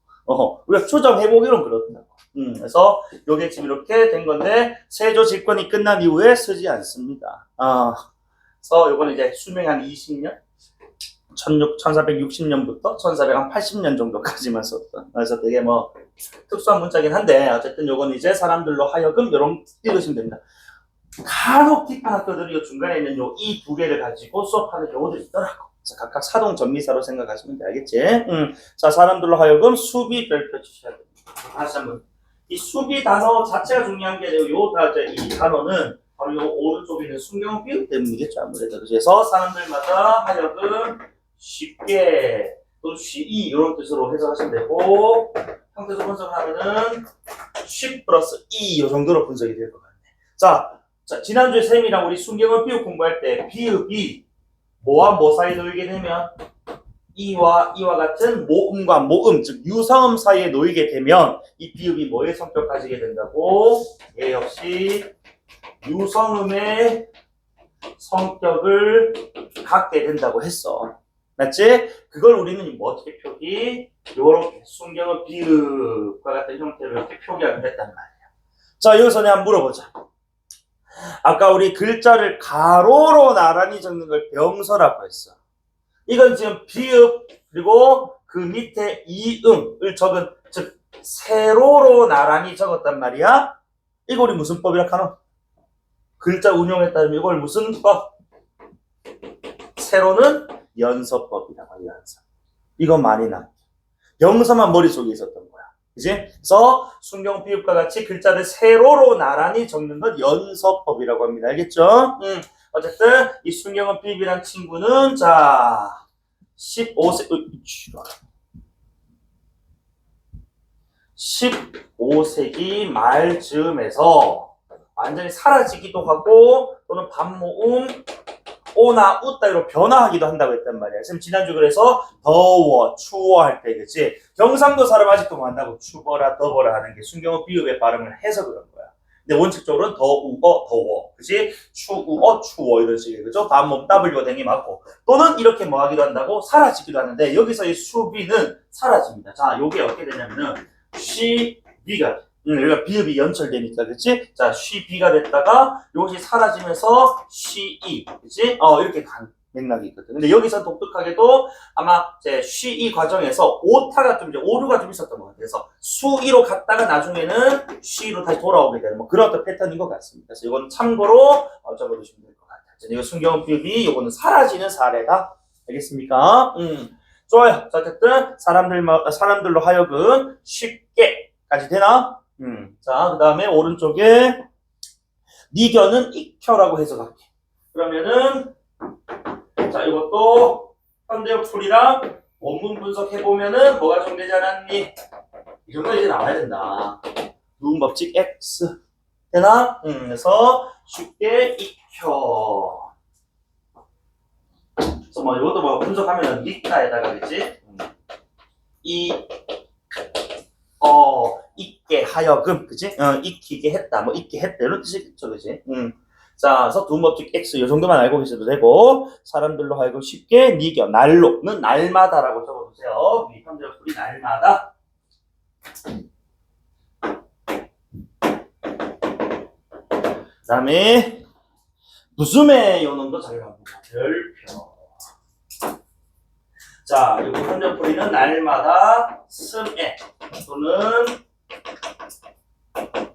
우리가 추정해보기로는 그렇다고. 그래서 요게 지금 이렇게 된 건데 세조 집권이 끝난 이후에 쓰지 않습니다. 그래서 요거는 이제 수명 한 20년 1460년부터 1480년 정도까지만 썼던. 그래서 되게 뭐 특수한 문자긴 한데 어쨌든 요건 이제 사람들로 하여금 이런 읽으시면 됩니다. 간혹 기타 학교들이 요 중간에 있는 요 이 두 개를 가지고 수업하는 경우도 있더라고. 그래서 각각 사동 전미사로 생각하시면 돼. 알겠지? 자, 사람들로 하여금 수비 별표 치셔야 됩니다. 다시 한번. 이 수비 단어 자체가 중요한 게 아니고 이 단어는 바로 요 오른쪽에 있는 순경 비읍 때문이겠죠. 아무래도. 그래서 사람들마다 하여금 쉽게 또 쉬이 이런 뜻으로 해석하시면 되고 형태소 분석을 하면은 10 플러스 2 이 정도로 분석이 될 것 같네. 자, 지난주에 쌤이랑 우리 순경어 비읍 공부할 때 비읍이 뭐와 뭐 사이에 놓이게 되면 이와 같은 모음과 모음 즉 유사음 사이에 놓이게 되면 이 비읍이 뭐의 성격 가지게 된다고? 얘 역시 유성음의 성격을 갖게 된다고 했어. 맞지? 그걸 우리는 뭐 어떻게 표기? 요렇게 순경어 비읍과 같은 형태로 이렇게 표기하기로 했단 말이야. 자, 여기서 내가 한번 물어보자. 아까 우리 글자를 가로로 나란히 적는 걸 병서라고 했어. 이건 지금 비읍 그리고 그 밑에 이응을 적은 즉 세로로 나란히 적었단 말이야. 이거 우리 무슨 법이라 하노? 글자 운용에 따르면 이걸 무슨 법? 세로는 연서법이라고 해요. 연서. 이거 많이 나. 병서만 머릿속에 있었던 거야. 그지? 그래서 순경 비읍과 같이 글자를 세로로 나란히 적는 건 연서법이라고 합니다. 알겠죠? 어쨌든 이 순경은 비읍이란 친구는 자 15세기 말 즈음에서 완전히 사라지기도 하고 또는 반모음 오나 우 따위로 변화하기도 한다고 했단 말이야. 지금 지난주 그래서 더워, 추워 할 때, 그치? 경상도 사람 아직도 뭐 한다고 추워라, 더워라 하는 게 순경어 비읍의 발음을 해서 그런 거야. 근데 원칙적으로는 더우어, 더워, 그치? 추우어, 추워 이런 식의, 그죠? 반모음 W가 되는 게 맞고 또는 이렇게 뭐 하기도 한다고 사라지기도 하는데 여기서 이 수비는 사라집니다. 자, 요게 어떻게 되냐면은 쉬비가 여기가 비읍이 연철되니까, 그치? 자, 쉬비가 됐다가 이것이 사라지면서 쉬이, 그치? 이렇게 간 맥락이 있거든. 근데 여기서 독특하게도 아마 이제 쉬이 과정에서 오타가 좀 이제 오류가 좀 있었던 것 같아요. 그래서 수이로 갔다가 나중에는 쉬이로 다시 돌아오게 되는 뭐 그런 어떤 패턴인 것 같습니다. 그래서 이건 참고로 적어두시면 될 것 같아요. 이거 순경 비읍이 이거는 사라지는 사례다. 알겠습니까? 좋아요. 자, 어쨌든 사람들로 하여금 쉽게까지 되나? 자, 그 다음에 오른쪽에 니견은 익혀라고 해석할게. 그러면은 자, 이것도 현대역 풀이랑 원문 분석해보면은 뭐가 좀 되지 않았니? 이 정도 이제 나와야 된다. 누군 법칙 X 되나? 그래서 쉽게 익혀. 그래서 뭐 이것도 뭐 분석하면은 니까에다가 그치? 익게 하여금, 그치? 익히게 했다, 뭐 익게 했다 이런 뜻이겠죠, 그치? 자, 그래서 두법칙 X 이 정도만 알고 계셔도 되고 사람들로 하여금 쉽게 니겨, 날로는 날마다라고 적어주세요. 이 현대적 풀이 날마다. 그 다음에 무숨의 요놈도 잘 나옵니다. 별표. 자, 여기 현대적 풀이는 날마다 스에 또는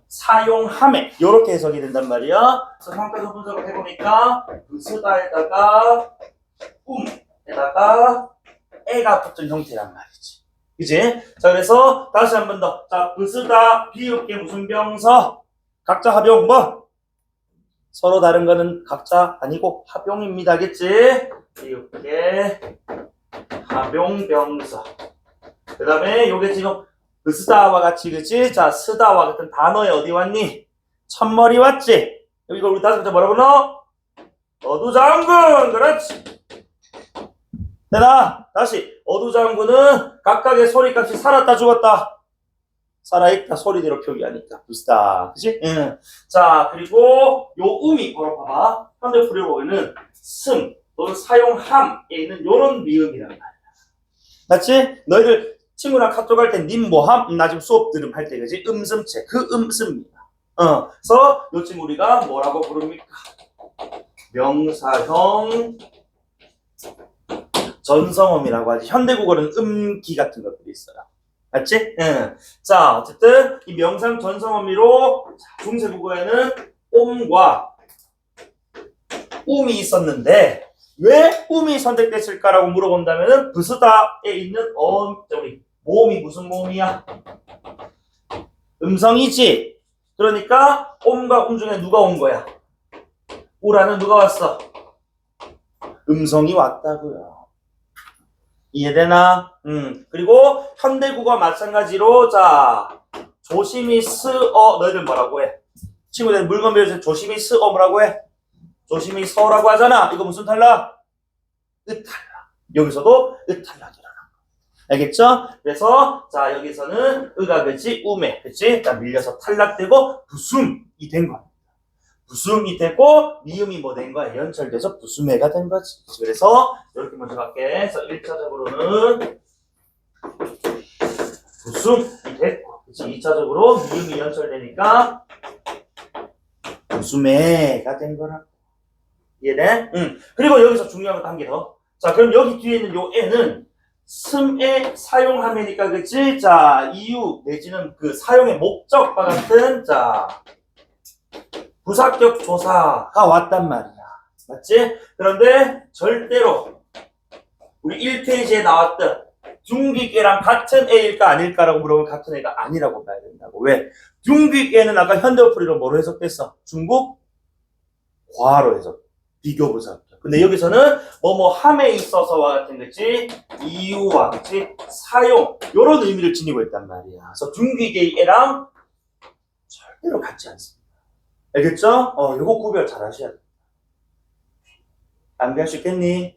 사용함에 이렇게 해석이 된단 말이야. 그래서 상태에서 분석을 해보니까 쓰다에다가 에다가 에가 붙은 형태란 말이지. 그지? 자, 그래서 다시 한 번 더. 자, 쓰다 비읍게 무슨 병서 각자 합용 뭐? 서로 다른 거는 각자 아니고 합용입니다. 알겠지? 비읍게 합용병서. 그 다음에 요게 지금 쓰다와 같이, 그치? 자, 쓰다와 같은 단어에 어디 왔니? 첫머리 왔지? 이걸 우리 다섯 번째 뭐라고 넣어? 어두장군! 그렇지! 되나? 다시. 어두장군은 각각의 소리값이 살았다 죽었다. 살아있다 소리대로 표기하니까. 쓰다. 그치? 응. 자, 그리고 요 음이 뭐라고 봐봐. 현대 풀이로는 승 또는 사용함에 있는 요런 미음이란 말이야. 맞지? 너희들 친구랑 카톡 할 때 님 뭐함? 나 지금 수업 들음 할 때 그지? 음슴체 그 음습니다. 그래서 요 친구 우리가 뭐라고 부릅니까? 명사형 전성음이라고 하지. 현대국어는 음기 같은 것들이 있어요. 맞지? 자, 어쨌든 이 명상 전성음이로 중세국어에는 옴과 um이 있었는데 왜 um이 선택됐을까라고 물어본다면은 부스다에 있는 모음이 무슨 모음이야? 음성이지. 그러니까 um과 중에 누가 온 거야? 우라는 누가 왔어? 음성이 왔다고요. 이해되나? 그리고 현대국어 마찬가지로 자 조심히 쓰어 너희들 뭐라고 해? 친구들 물건 배울 때 조심히 쓰어 뭐라고 해? 조심히 서라고 하잖아. 이거 무슨 탈락? 으탈락. 여기서도 으탈락이라는 거. 알겠죠? 그래서 자 여기서는 으가 그치 우메 그치? 자 밀려서 탈락되고 부숨이 된 거야. 부숨이 되고 미음이 뭐 된 거야? 연철돼서 부숨해가 된 거지. 그래서 이렇게 먼저 갈게. 그래서 1차적으로는 부숨이 됐고 그치? 2차적으로 미음이 연철되니까 부숨해가 된 거라. 이해돼? 그리고 여기서 중요한 거 한 개 더. 자, 그럼 여기 뒤에 있는 요 애는 sm에 사용함이니까, 그치? 자, 이유 내지는 그 사용의 목적과 같은, 자, 부사격 조사가 왔단 말이야. 맞지? 그런데 절대로 우리 1페이지에 나왔던 둥기계랑 같은 애일까 아닐까라고 물어보면 같은 애가 아니라고 봐야 된다고. 왜? 둥기계는 아까 현대어풀이로 뭐로 해석됐어? 중국 과로 해석. 비교부사. 근데 여기서는 뭐뭐 함에 있어서와 같은 거지, 이유와 같이 사용 이런 의미를 지니고 있단 말이야. 그래서 둥기계의 애랑 절대로 같지 않습니다. 알겠죠? 요거 구별 잘 하셔야 돼. 암기할 수 있겠니?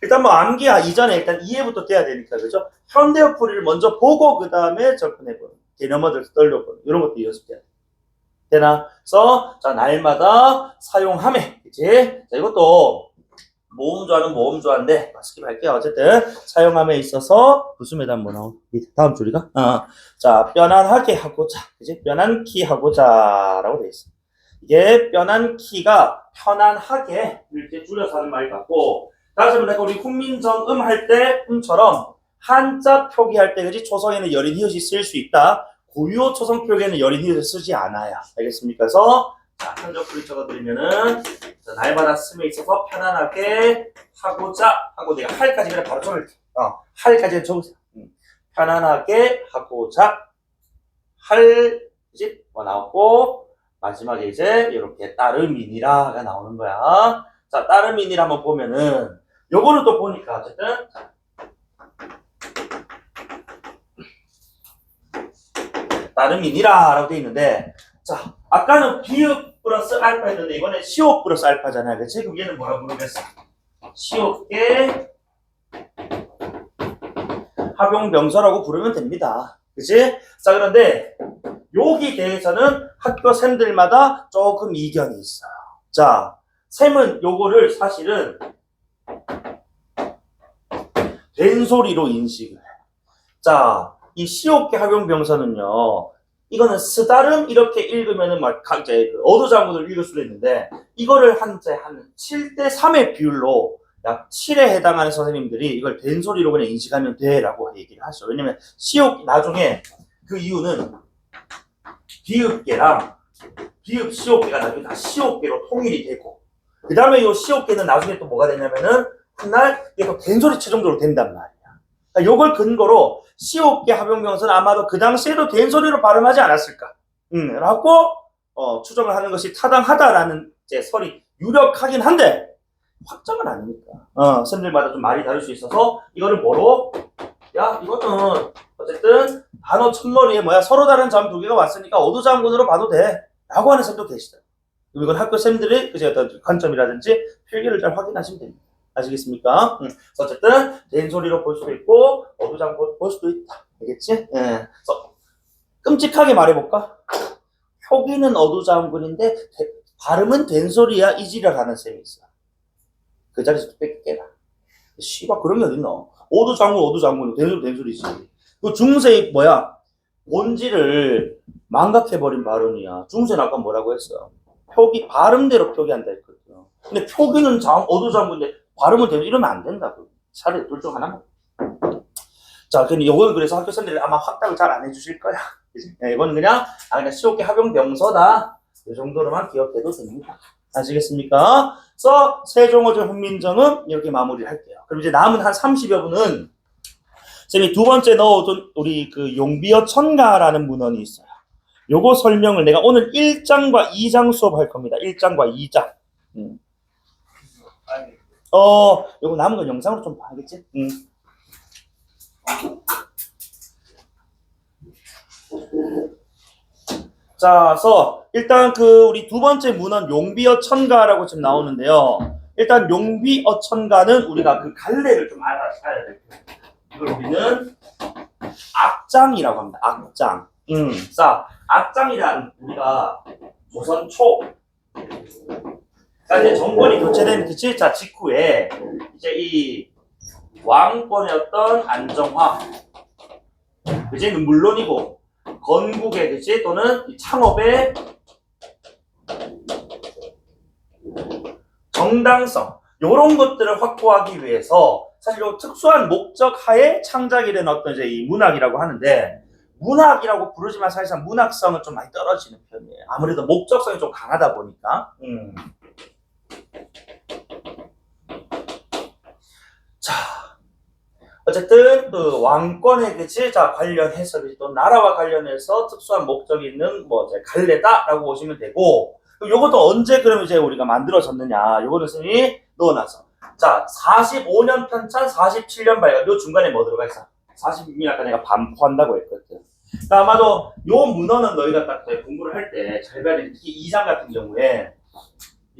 일단 뭐 암기 이전에 일단 이해부터 돼야 되니까, 그죠? 현대어풀이를 먼저 보고 그 다음에 접근해보는 개념어들 떠올려보는 이런 것도 연습해야 돼. 되나? 그래서 자, 날마다 사용함에, 그치? 자, 이것도 모음조화는 모음조화인데 스킵할게요. 어쨌든 사용함에 있어서 부수매도 한번 나오. 다음 줄이가 자, 편안하게 하고자, 그치? 편안키 하고자라고 돼 있어. 이게 편안키가 편안하게 이렇게 줄여서 하는 말 같고, 다시 한번 내가 우리 훈민정음 할 때 음처럼 한자 표기할 때, 그지? 초성에는 여린 히읗이 쓸 수 있다. 고유어 초성 표기에는 여린 히읗을 쓰지 않아요. 알겠습니까? 그래서 자, 한적풀이 적어드리면은 자, 날마다 씀에 있어서 편안하게 하고자 하고, 내가 할까지 그냥 바로 적을게. 할까지 적으세요. 편안하게 하고자 할, 그지? 뭐 나오고, 마지막에 이제 이렇게 따름이니라가 나오는 거야. 자, 따름이니라 한번 보면은 요거를 또 보니까 어쨌든 따름이니라라고 돼 있는데, 자, 아까는 비읍 플러스 알파였는데 이번에 시옷 플러스 알파잖아요. 그치? 그럼 얘는 뭐라고 부르겠어? 시옷계 합용명사라고 부르면 됩니다. 그치? 자, 그런데 여기 대해서는 학교 쌤들마다 조금 이견이 있어요. 자, 쌤은 요거를 사실은 된소리로 인식을 해요. 자, 이 시옷계 합용명사는요, 이거는 쓰다름 이렇게 읽으면은 막 이제 어도장군을 읽을 수도 있는데, 이거를 한 7대3의 비율로 약 7에 해당하는 선생님들이 이걸 된소리로 그냥 인식하면 돼라고 얘기를 하죠. 왜냐면 시옷, 나중에 그 이유는 비읍계랑 비읍 시옷계가 나중에 다 시옷계로 통일이 되고, 그 다음에 이 시옷계는 나중에 또 뭐가 되냐면은 훗날 이게 또 된소리 최종적으로 된단 말이야. 그러니까 요걸 근거로 시옷계 합용명사는 아마도 그 당시에도 된소리로 발음하지 않았을까 라고 추정을 하는 것이 타당하다라는 이제 설이 유력하긴 한데 확정은 아니니까 선생님들마다 좀 말이 다를 수 있어서 이거를 뭐로, 야 이거는 어쨌든 단어 첫머리에 서로 다른 점 두 개가 왔으니까 어도장군으로 봐도 돼 라고 하는 쌤도 계시다. 이건 학교 쌤들이 그제 어떤 관점이라든지 필기를 잘 확인하시면 됩니다. 아시겠습니까? 그래서 어쨌든 된소리로 볼 수도 있고 어도장군 볼 수도 있다. 알겠지? 그래서 끔찍하게 말해볼까? 표기는 어도장군인데 발음은 된소리야 이지랄 하는 쌤이 있어. 그 자리에서 뺏겨라. 씨발 그런 게 어딨노? 어도장군 된소리지. 그 중세의 본질을 망각해버린 발음이야. 중세는 아까 뭐라고 했어? 표기 발음대로 표기한다 했거든요. 근데 표기는 어도장군인데 발음은 되면 이러면 안 된다고. 차라리 둘 중 하나만. 자, 근데 이건 그래서 학교 선생님들이 아마 확답을 잘 안 해주실 거야. 네, 이건 그냥 시옷계 합용명사다. 이 정도로만 기억해도 됩니다. 아시겠습니까? 그래서 세종어조 훈민정음 이렇게 마무리를 할게요. 그럼 이제 남은 한 30여 분은 쌤이 두 번째 넣어둔 우리 그 용비어 천가라는 문헌이 있어요. 요거 설명을 내가 오늘 1장과 2장 수업할 겁니다. 1장과 2장. 요거 남은 건 영상으로 좀 봐야겠지? 자, 그래서 일단 그 우리 두 번째 문헌 용비어 천가라고 지금 나오는데요. 일단 용비어 천가는 우리가 그 갈래를 좀 알아야 될 거예요. 이걸 우리는 악장이라고 합니다. 악장. 자, 악장이란 우리가 조선 초 이제 정권이 교체된 그치? 자, 직후에 이제 이 왕권이었던 안정화, 이제는 물론이고 건국의 그치? 또는 창업의 정당성 이런 것들을 확보하기 위해서 사실 이 특수한 목적 하에 창작이 된 어떤 이제 이 문학이라고 하는데, 문학이라고 부르지만 사실상 문학성은 좀 많이 떨어지는 편이에요. 아무래도 목적성이 좀 강하다 보니까. 자, 어쨌든 그 왕권의 그치 자 관련해서 또 나라와 관련해서 특수한 목적이 있는 뭐 이제 갈래다라고 보시면 되고 요것도 언제 그러면 이제 우리가 만들어졌느냐 요거는 선생님이 넣어놔서 자 45년 편찬 47년 발간 요 중간에 뭐 들어가 있어 46년 아까 내가 반포한다고 했거든. 그러니까 아마도 요 문헌은 너희가 딱 공부를 할 때 잘 봐야 돼. 특히 2장 같은 경우에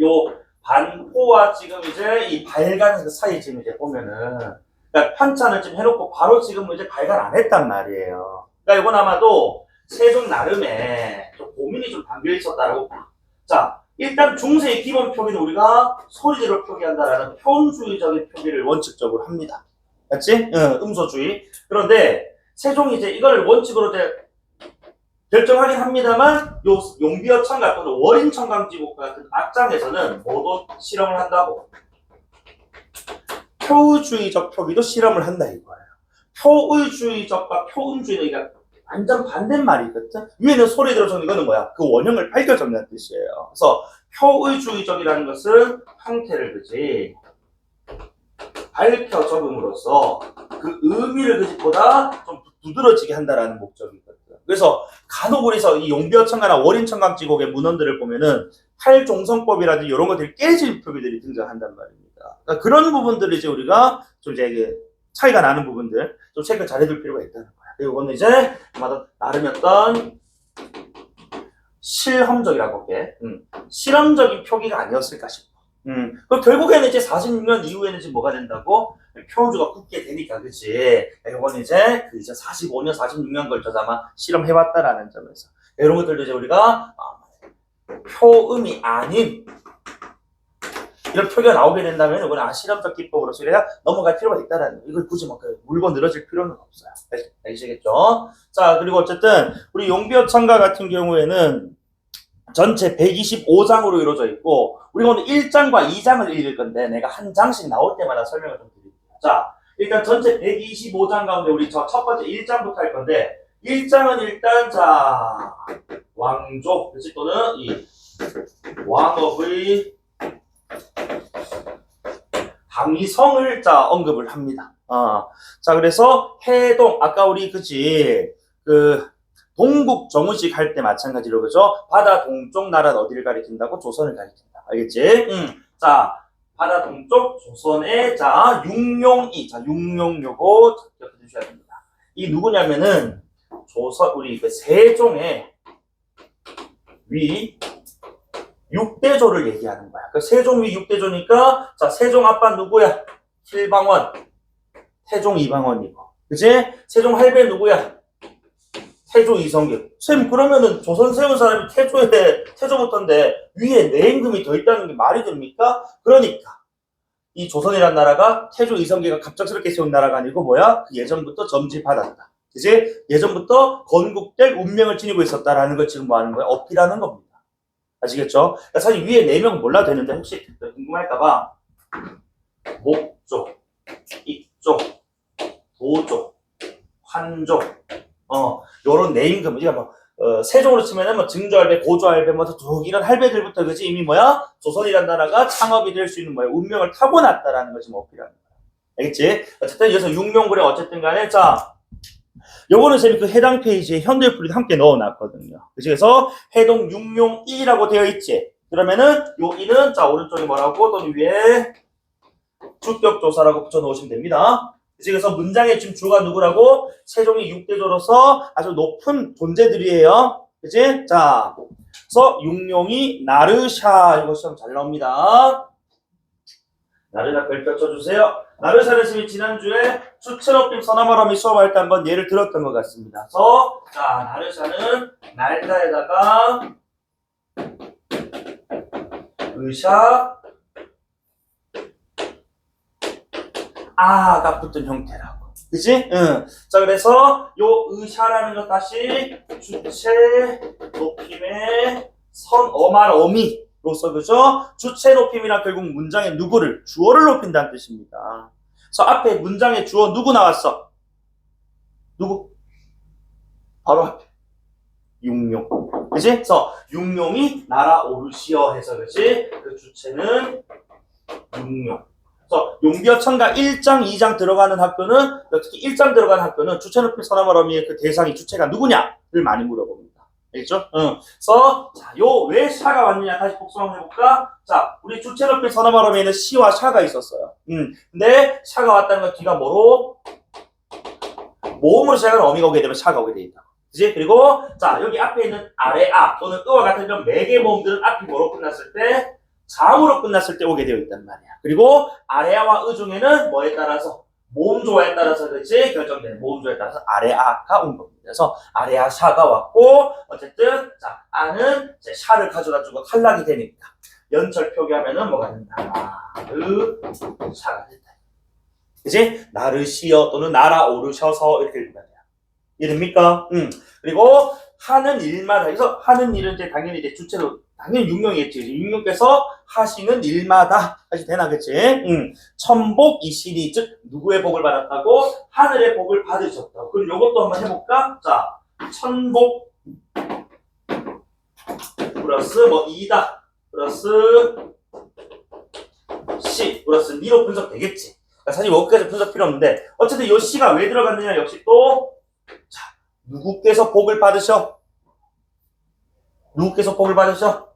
요 반포와 지금 이제 이 발간 사이 지금 이제 보면은 그러니까 편찬을 지금 해놓고 바로 지금 이제 발간 안 했단 말이에요. 그러니까 이건 아마도 세종 나름에 좀 고민이 좀 담겨 있었다라고 봐. 자, 일단 중세의 기본 표기는 우리가 소리대로 표기한다라는 표현주의적인 표기를 원칙적으로 합니다. 맞지? 음소주의. 그런데 세종이 이제 이걸 원칙으로 이제 결정하긴 합니다만 요 용비어천가 또는 월인천강지국 같은 악장에서는 모두 실험을 한다고. 표의주의적 표기도 실험을 한다 이거예요. 표의주의적과 표은주의는 그러니까 완전 반대말이거든. 위에는 소리대로 적는 이거는 뭐야? 그 원형을 밝혀 적는 뜻이에요. 그래서 표의주의적이라는 것은 형태를 그지 밝혀 적음으로써 그 의미를 그지보다 좀 두드러지게 한다라는 목적이거든. 그래서 간혹 우리서 이 용비어천가나 월인천강지국의 문헌들을 보면은 팔종성법이라든지 이런 것들이 깨진 표기들이 등장한단 말입니다. 그러니까 그런 부분들을 이제 우리가 좀 이제 차이가 나는 부분들 좀 체크 잘해둘 필요가 있다는 거야. 그리고 이거는 이제 아마도 나름의 어떤 실험적이라고 할게. 실험적인 표기가 아니었을까 싶어. 그 결국에는 이제 46년 이후에는 지금 뭐가 된다고? 표준주가 굳게 되니까, 그치? 이건 이제 그 이제 45년, 46년 걸쳐서 아마 실험해봤다라는 점에서. 이런 것들도 이제 우리가 표음이 아닌 이런 표기가 나오게 된다면 이건 실험적 기법으로서 우리가 넘어갈 필요가 있다라는 거. 이걸 굳이 막 물고 늘어질 필요는 없어요. 아시겠죠? 자, 그리고 어쨌든 우리 용비어천가 같은 경우에는 전체 125장으로 이루어져 있고 우리가 오늘 1장과 2장을 읽을 건데 내가 한 장씩 나올 때마다 설명을 좀 드릴게요. 자, 일단 전체 125장 가운데 우리 첫 번째 1장부터 할 건데 1장은 일단 자 왕조 그치 또는 이 왕업의 당위성을 자 언급을 합니다. 자 그래서 해동 아까 우리 그치 그 동국 정우식 할 때 마찬가지로 그죠? 바다 동쪽 나라 어디를 가리킨다고? 조선을 가리킨다. 알겠지? 자 바다 동쪽 조선의 자 융룡이 자 융룡 요거 기억해 주셔야 됩니다. 이 누구냐면은 조선 우리 그 세종의 위 6대조를 얘기하는 거야. 그 세종 위 6대조니까 자 세종 아빠 누구야? 힐방원, 태종 이방원이고, 그지? 세종 할배 누구야? 태조 이성계. 쌤 그러면은 조선 세운 사람이 태조부터인데 위에 내임금이 더 있다는 게 말이 됩니까? 그러니까 이 조선이란 나라가 태조 이성계가 갑작스럽게 세운 나라가 아니고 뭐야? 그 예전부터 점지받았다. 그지? 예전부터 건국될 운명을 지니고 있었다라는 걸 지금 뭐 하는 거야? 어필하는 겁니다. 아시겠죠? 그러니까 사실 위에 4명 몰라도 되는데 혹시 궁금할까봐 목조, 익조, 도조, 환조 요런 네임금 우리가 뭐 세종으로 치면은 뭐 증조할배, 고조할배 뭐 쭉 이런 할배들부터 그지 이미 뭐야? 조선이란 나라가 창업이 될 수 있는 뭐야? 운명을 타고났다라는 걸 지금 어필하는 거야. 알겠지? 어쨌든 여기서 육명굴에 어쨌든 간에 자 요거는 쌤이 그 해당 페이지에 현대풀이도 함께 넣어놨거든요. 그래서 해동 육룡이라고 되어 있지. 그러면은 요 이는 자 오른쪽에 뭐라고 또는 위에 주격조사라고 붙여놓으시면 됩니다. 그래서 문장의 지금 주가 누구라고? 세종이 6대조로서 아주 높은 존재들이에요. 그치? 자, 그래서 육룡이 나르샤 이거 시험 잘 나옵니다. 나르샤 글 펼쳐주세요. 나르샤를 지금 지난주에 추체롭힘 서나마람이 수업할 때 한번 예를 들었던 것 같습니다. 그래서 자 나르샤는 날다에다가 의샤 아가 붙은 형태라고. 그치? 응. 자, 그래서 요 의샤라는 것 다시 주체 높임의 어말 어미로서 그죠? 주체 높임이란 결국 문장의 누구를 주어를 높인다는 뜻입니다. 그래서 앞에 문장의 주어 누구 나왔어? 누구? 바로 앞에 육룡. 그치? 그래서 육룡이 나라 오르시어 해서 그치? 그 주체는 육룡. 그래서 용비어천가 1장, 2장 들어가는 학교는, 특히 1장 들어가는 학교는 주체높임 선언말어미의 그 대상이 주체가 누구냐를 많이 물어봅니다. 알겠죠? 그래서 자, 요 왜 샤가 왔느냐 다시 복수 한번 해볼까? 자, 우리 주체높임 선언말어미에는 시와 샤가 있었어요. 근데 샤가 왔다는 건 뒤가 뭐로? 모음으로 시작하는 어미가 오게 되면 샤가 오게 돼 있다. 그지? 그리고 자, 여기 앞에 있는 아래아 또는 으와 같은 이런 매개 모음들은 앞이 뭐로 끝났을 때? 자음으로 끝났을 때 오게 되어 있단 말이야. 그리고 아래아와 으 중에는 뭐에 따라서? 모음조화에 따라서 그렇지 결정되는 모음조화에 따라서 아래아가 온 겁니다. 그래서 아래아 샤가 왔고 어쨌든 자 아는 이제 샤를 가져다주고 탈락이 되니까 연철 표기하면은 뭐가 된다? 샤가 된다. 그지? 나를 시어 또는 나라 오르셔서 이렇게 된다. 이해됩니까? 그리고 하는 일마다 그래서 하는 일은 이제 당연히 이제 주체로 당연히 육룡이겠지. 육룡께서 하시는 일마다 하시 되나겠지. 천복 이신이 즉 누구의 복을 받았다고? 하늘의 복을 받으셨다고. 그럼 요것도 한번 해볼까? 자, 천복 플러스 뭐 이다 플러스 시 플러스 니로 분석 되겠지. 그러니까 사실 여기까지 분석 필요 없는데 어쨌든 요 시가 왜 들어갔느냐 역시 또 자, 누구께서 복을 받으셔? 누구께서 복을 받으셔?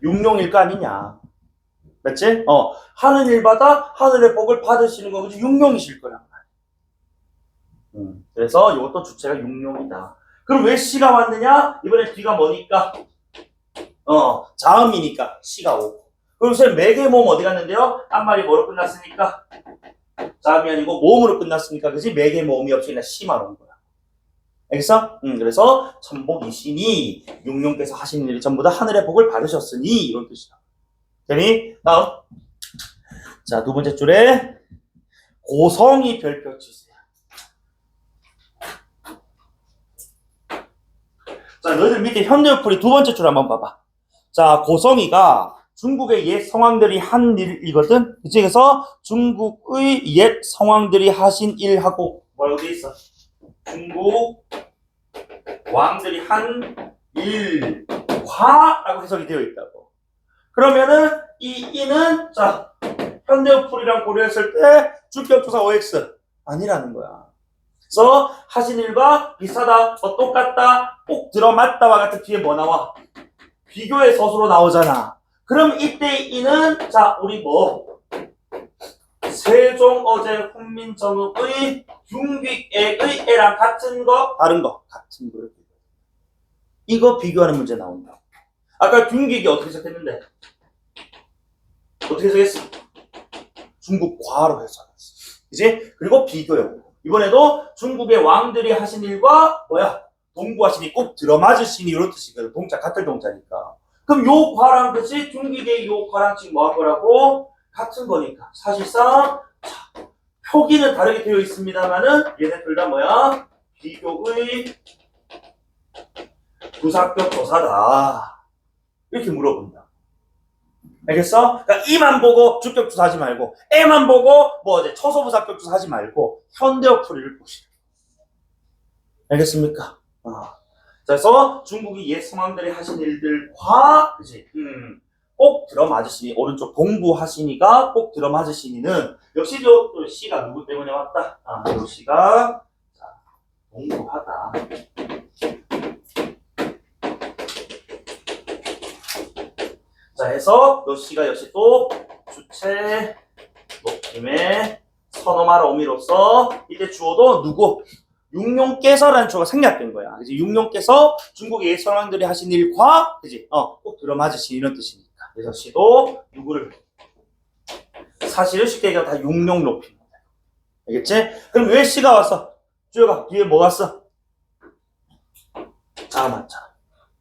육룡일 거 아니냐. 맞지? 하는 일마다 하늘의 복을 받으시는 거, 그지? 육룡이실 거란 말이야. 그래서 이것도 주체가 육룡이다. 그럼 왜 시가 왔느냐? 이번에 뒤가 뭐니까? 자음이니까 시가 오고. 그럼 선생님 매개 모음 어디 갔는데요? 앞말이 뭐로 끝났으니까? 자음이 아니고 모음으로 끝났으니까, 그지? 매개 모음이 없이 그냥 시만 온 거야. 알겠어? 그래서 천복이시니 육룡께서 하시는 일이 전부 다 하늘의 복을 받으셨으니 이런 뜻이다. 되니? 다음. 자, 두 번째 줄에 고성이 별표 치세요. 자, 너희들 밑에 현대어풀이 두 번째 줄 한번 봐봐. 자, 고성이가 중국의 옛 성왕들이 한 일이거든. 그래서 중국의 옛 성왕들이 하신 일하고 뭐라고 돼 있어? 중국 왕들이 한 일과라고 해석이 되어 있다고. 그러면은 이 이는 자 현대어풀이랑 고려했을 때 주격조사 OX 아니라는 거야. 그래서 하신 일과 비슷하다, 똑같다, 꼭 들어맞다와 같은 뒤에 뭐 나와? 비교의 서술로 나오잖아. 그럼 이때 이는 자 우리 뭐 세종 어제 훈민정음의 융빅의 애랑 같은 거 다른 거 같은 거 이거 비교하는 문제 나온다. 아까 균기기 어떻게 해석했는데? 어떻게 해석했어? 중국 과로 해석했어. 그지? 그리고 비교요. 이번에도 중국의 왕들이 하신 일과 뭐야? 동부하시니 꼭 들어맞으시니 이런 뜻이거든. 동자 같은 동자니까. 그럼 요 과랑 그치? 균기계의 요 과랑 지금 뭐 할 거라고? 같은 거니까. 사실상 자, 표기는 다르게 되어 있습니다만은 얘네 둘 다 뭐야? 비교의 부사격 조사다. 이렇게 물어본다. 알겠어? 그러니까 이만 보고 주격 조사하지 말고 애만 보고 뭐 이제 처소부사격 조사하지 말고 현대어풀이를 보시라. 알겠습니까? 그래서 중국이 옛 성왕들이 하신 일들과 그지? 꼭 들어맞으시니 오른쪽 동부하시니가 꼭 들어맞으시니는 역시 또 시가 누구 때문에 왔다? 요 시가 자, 동부하다. 자 해서 요 시가 역시 또 주체 높임의 선어말 어미로서 이때 주어도 누구? 육룡께서라는 주어가 생략된 거야. 그지? 육룡께서 중국의 옛 선왕들이 하신 일과 그지? 꼭 들어맞으신 이런 뜻이니까. 그래서 시도 누구를 사실을 쉽게 얘기하면 다 육룡 높임. 알겠지? 그럼 왜 시가 왔어? 주어가 뒤에 뭐 왔어? 맞잖아.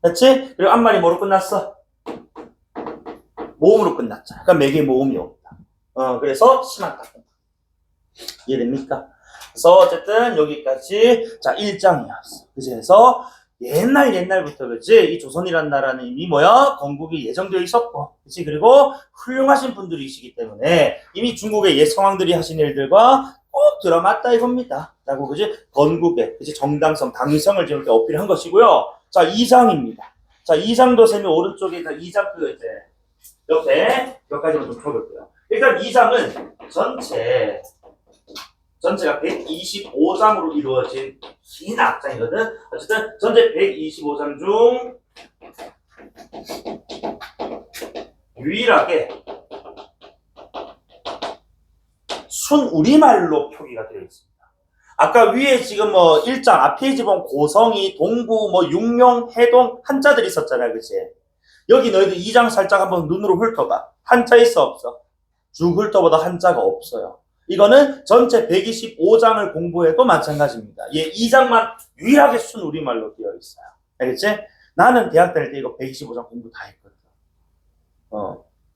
됐지? 그리고 앞말이 뭐로 끝났어? 모음으로 끝났잖아. 그러니까 매개 모음이 없다. 그래서 시만 딱. 이해됩니까? 그래서 어쨌든 여기까지 자 1장이었어. 그래서 옛날부터 그렇지 이 조선이란 나라는 이미 뭐야 건국이 예정되어 있었고 그렇지 그리고 훌륭하신 분들이시기 때문에 이미 중국의 옛 성왕들이 하신 일들과 꼭 들어맞다 이겁니다. 라고 그지 건국의 그지 정당성, 당위성을 지금 이렇게 어필한 것이고요. 자 2장입니다. 자 2장도 쌤이 오른쪽에 2장 그 이제 옆에 몇 가지만 좀 쳐볼게요. 일단 2장은 전체가 125장으로 이루어진 긴 악장이거든. 어쨌든 전체 125장 중 유일하게 순우리말로 표기가 되어 있습니다. 아까 위에 지금 뭐 1장 앞에 지금 고성이, 동구, 뭐 육룡, 해동 한자들이 있었잖아요. 그치? 여기 너희들 2장 살짝 한번 눈으로 훑어봐. 한자 있어 없어? 쭉 훑어보다 한자가 없어요. 이거는 전체 125장을 공부해도 마찬가지입니다. 얘 2장만 유일하게 순우리말로 되어 있어요. 알겠지? 나는 대학 다닐 때 이거 125장 공부 다 했거든.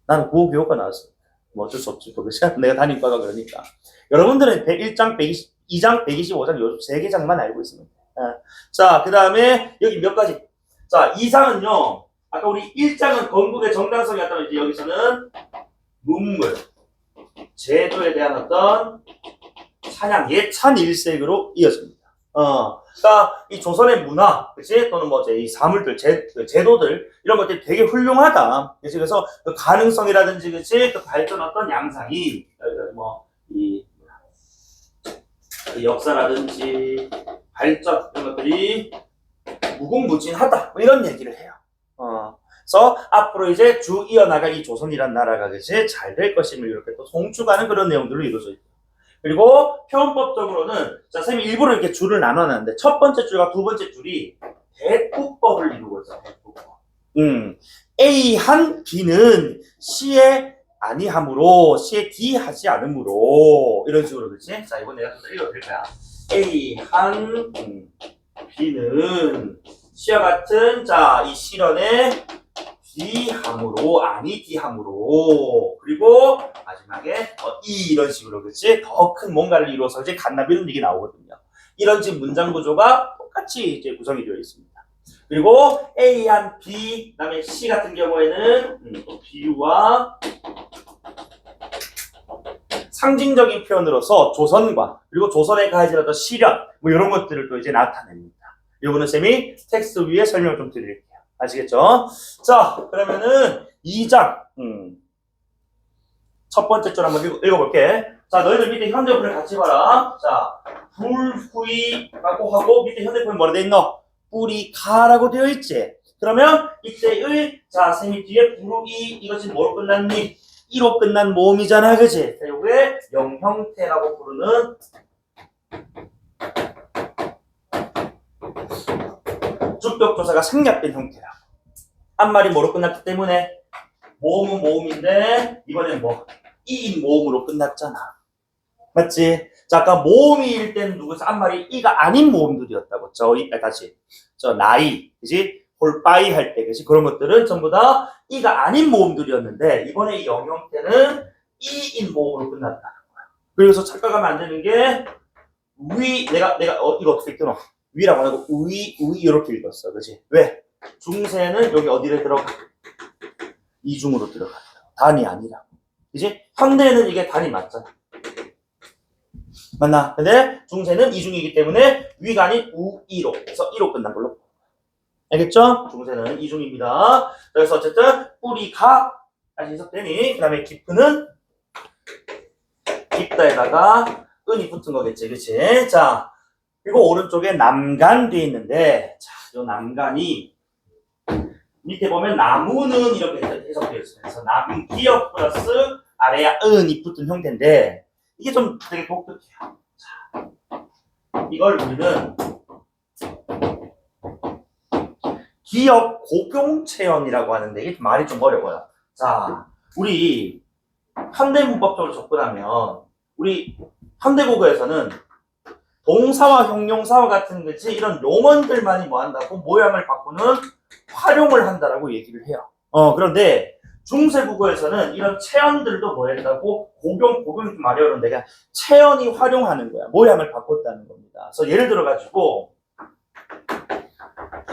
나는 국어교육과 나왔어. 뭐 어쩔 수 없지. 내가 담임과가 그러니까. 여러분들은 1장, 2장, 125장 요 3개장만 알고 있으면 돼. 자, 그 다음에 여기 몇 가지. 자, 2장은요. 아까 우리 1장은 건국의 정당성이었다면 이제 여기서는 문물, 제도에 대한 어떤 찬양, 예찬 일색으로 이어집니다. 그러니까 이 조선의 문화, 그치? 또는 뭐 이제 이 사물들, 제도들 이런 것들이 되게 훌륭하다. 그치? 그래서 그 가능성이라든지, 그치? 그 발전 어떤 양상이 뭐 이 역사라든지 발전 이런 것들이 무궁무진하다. 뭐 이런 얘기를 해요. 그래서 앞으로 이제 쭉 이어나갈 이 조선이란 나라가 그치? 잘 될 것임을 이렇게 또 송축하는 그런 내용들로 이루어져 있고. 그리고 표현법적으로는 자 쌤이 일부러 이렇게 줄을 나눠놨는데 첫 번째 줄과 두 번째 줄이 대국법을 이루고 있어요. 대국법. A 한 B는 C에 아니함으로 C에 D 하지 않으므로 이런 식으로 그렇지? 자 이번 내가 좀 더 읽어드릴 거야. A 한 B는 C와 같은 자 이 실현에 D함으로 아니 D함으로 그리고 마지막에 이런 식으로 그렇지 더 큰 뭔가를 이루어서 이제 간납 이런 얘기 나오거든요. 이런 지금 문장 구조가 똑같이 이제 구성이 되어 있습니다. 그리고 A 한 B 그다음에 C 같은 경우에는 또 비유와 상징적인 표현으로서 조선과 그리고 조선에 가해진 어떤 시련 뭐 이런 것들을 또 이제 나타냅니다. 이거는 쌤이 텍스트 위에 설명 좀 드릴게요. 아시겠죠? 자, 그러면은 2장 첫 번째 줄 한번 읽어볼게. 자, 너희들 밑에 현대편을 같이 봐라. 자, 불후이라고 하고 밑에 현대편 뭐라 돼 있노? 뿌리가라고 되어 있지. 그러면 이때의 자, 쌤이 뒤에 불후이 이것이 뭐로 끝났니? 이로 끝난 모음이잖아, 그치? 자, 요게 영형태라고 부르는 주격조사가 생략된 형태라고. 앞말이 뭐로 끝났기 때문에 모음은 모음인데 이번엔 뭐 이인 모음으로 끝났잖아. 맞지? 자, 아까 모음일 때는 누구서 앞말이 이가 아닌 모음들이었다고. 다시 나이, 그지? 홀빠이 할 때, 그지? 그런 것들은 전부 다 이가 아닌 모음들이었는데 이번에 이 영형태는 이인 모음으로 끝났다는 거야. 그래서 착각하면 안 되는 게 내가 이거 어떻게 읽더라? 위라고 하고 우이 이렇게 읽었어, 그렇지? 왜? 중세는 여기 어디를 들어가? 이중으로 들어간다. 단이 아니라, 그렇지? 현대는 이게 단이 맞잖아. 맞나? 근데 중세는 이중이기 때문에 위가 아닌 우이로 해서 이로 끝난 걸로. 알겠죠? 중세는 이중입니다. 그래서 어쨌든 뿌리가 다시 해석되니 그다음에 깊은은 깊다에다가 은이 붙은 거겠지, 그렇지? 자. 그리고 오른쪽에 남간 뒤에 있는데, 자, 이 남간이 밑에 보면 나무는 이렇게 해석되어 있어요. 그래서 나무 기역 플러스 아래야 은이 붙은 형태인데 이게 좀 되게 독특해요. 자, 이걸 우리는 기역 고경체형이라고 하는데 이게 말이 좀 어려워요. 자, 우리 현대문법적으로 접근하면 우리 현대국어에서는 동사와 형용사와 같은 거지 이런 용언들만이 뭐 한다고 모양을 바꾸는 활용을 한다라고 얘기를 해요. 그런데 중세국어에서는 이런 체언들도 뭐 했다고 고경이 좀 말이 어려운데 그냥 체언이 활용하는 거야. 모양을 바꿨다는 겁니다. 그래서 예를 들어 가지고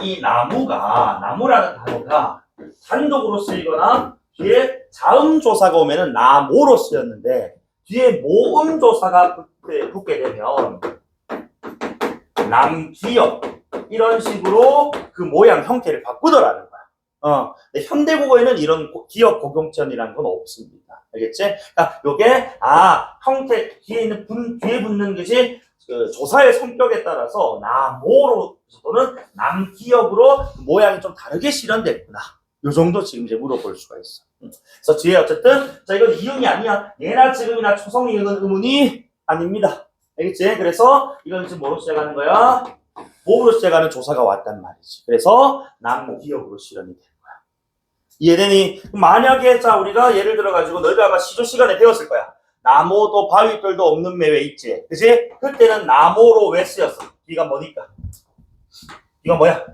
이 나무라는 단어가 단독으로 쓰이거나 뒤에 자음조사가 오면은 나모로 쓰였는데 뒤에 모음조사가 붙게 되면 남기역 이런 식으로 그 모양 형태를 바꾸더라는 거야. 근데 현대국어에는 이런 기역 고경천이라는 건 없습니다. 알겠지? 그러니까 요게 형태 뒤에 붙는 것이 그 조사의 성격에 따라서 나모로 또는 남기역으로 모양이 좀 다르게 실현됐구나. 요 정도 지금 이제 물어볼 수가 있어. 그래서 뒤에 어쨌든 자 이건 이응이 아니야. 예나 지금이나 초성 이응은 의문이 아닙니다. 알겠지? 그래서 이건 지금 뭐로 시작하는 거야? 모음으로 시작하는 조사가 왔단 말이지. 그래서 남기역으로 실현이 된 거야. 이해되니? 만약에 자 우리가 예를 들어 가지고 너희가 아마 시조 시간에 배웠을 거야. 나모도 바위돌도 없는 매회 있지. 그치? 그때는 나모로 왜 쓰였어? 이가 뭐니까? 이건 뭐야?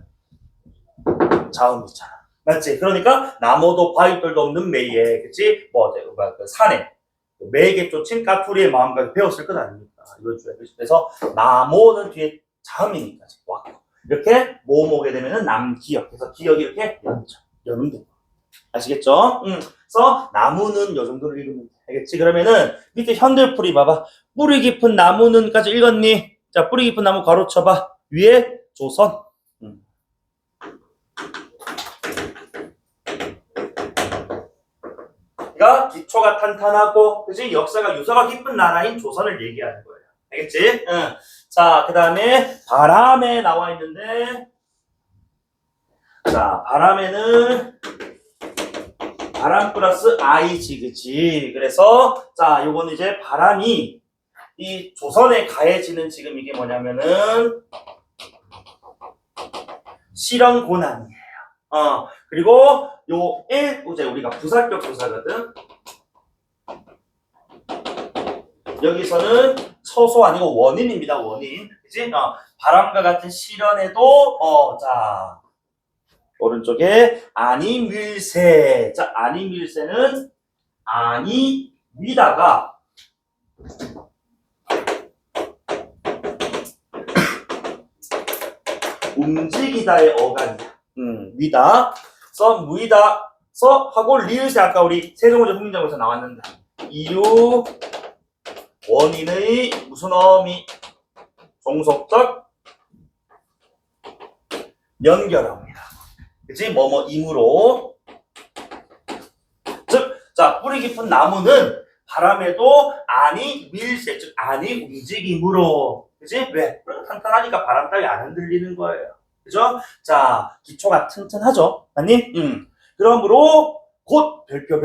자음이잖아. 맞지? 그러니까 나모도 바위돌도 없는 매에, 그치? 그 산에 매에게 쫓은 까투리의 마음까지 배웠을 것 아닙니까? 이번 주에. 그래서 나모는 뒤에 자음이니까 왔고 이렇게 모음 오게 되면은 남기역. 그래서 기역이 이렇게 여는 거. 아시겠죠? 그래서 나무는 요 정도로 읽으면 돼. 알겠지? 그러면은 밑에 현대풀이 봐봐. 뿌리 깊은 나무는까지 읽었니? 자, 뿌리 깊은 나무 가로 쳐봐. 위에 조선. 그러니까 기초가 탄탄하고, 그지? 역사가 유서가 깊은 나라인 조선을 얘기하는 거예요. 알겠지? 자, 그 다음에 바람에 나와 있는데, 자, 바람에는 바람 플러스 i지, 그치? 그래서, 자, 요거는 이제 바람이 이 조선에 가해지는 지금 이게 뭐냐면은, 실현 고난이에요. 그리고 요 1, 이제 우리가 부사격 조사거든. 여기서는 처소 아니고 원인입니다, 원인. 그치? 바람과 같은 실현에도, 자, 오른쪽에 아니 밀세. 자, 아니 밀세는 아니 위다가 움직이다의 어간이야. 위다. 서 무이다. 서 하고 리을세 아까 우리 세종어제 훈민정음에서 나왔는데 이유 원인의 무슨 어미 종속적 연결합니다. 그치? 뭐뭐임으로. 즉, 자, 뿌리 깊은 나무는 바람에도 아니 밀세, 즉, 아니 움직임으로. 그치? 왜? 탄탄하니까 바람 따위 안 흔들리는 거예요. 그죠? 자, 기초가 튼튼하죠? 아니? 그러므로 곧 별표.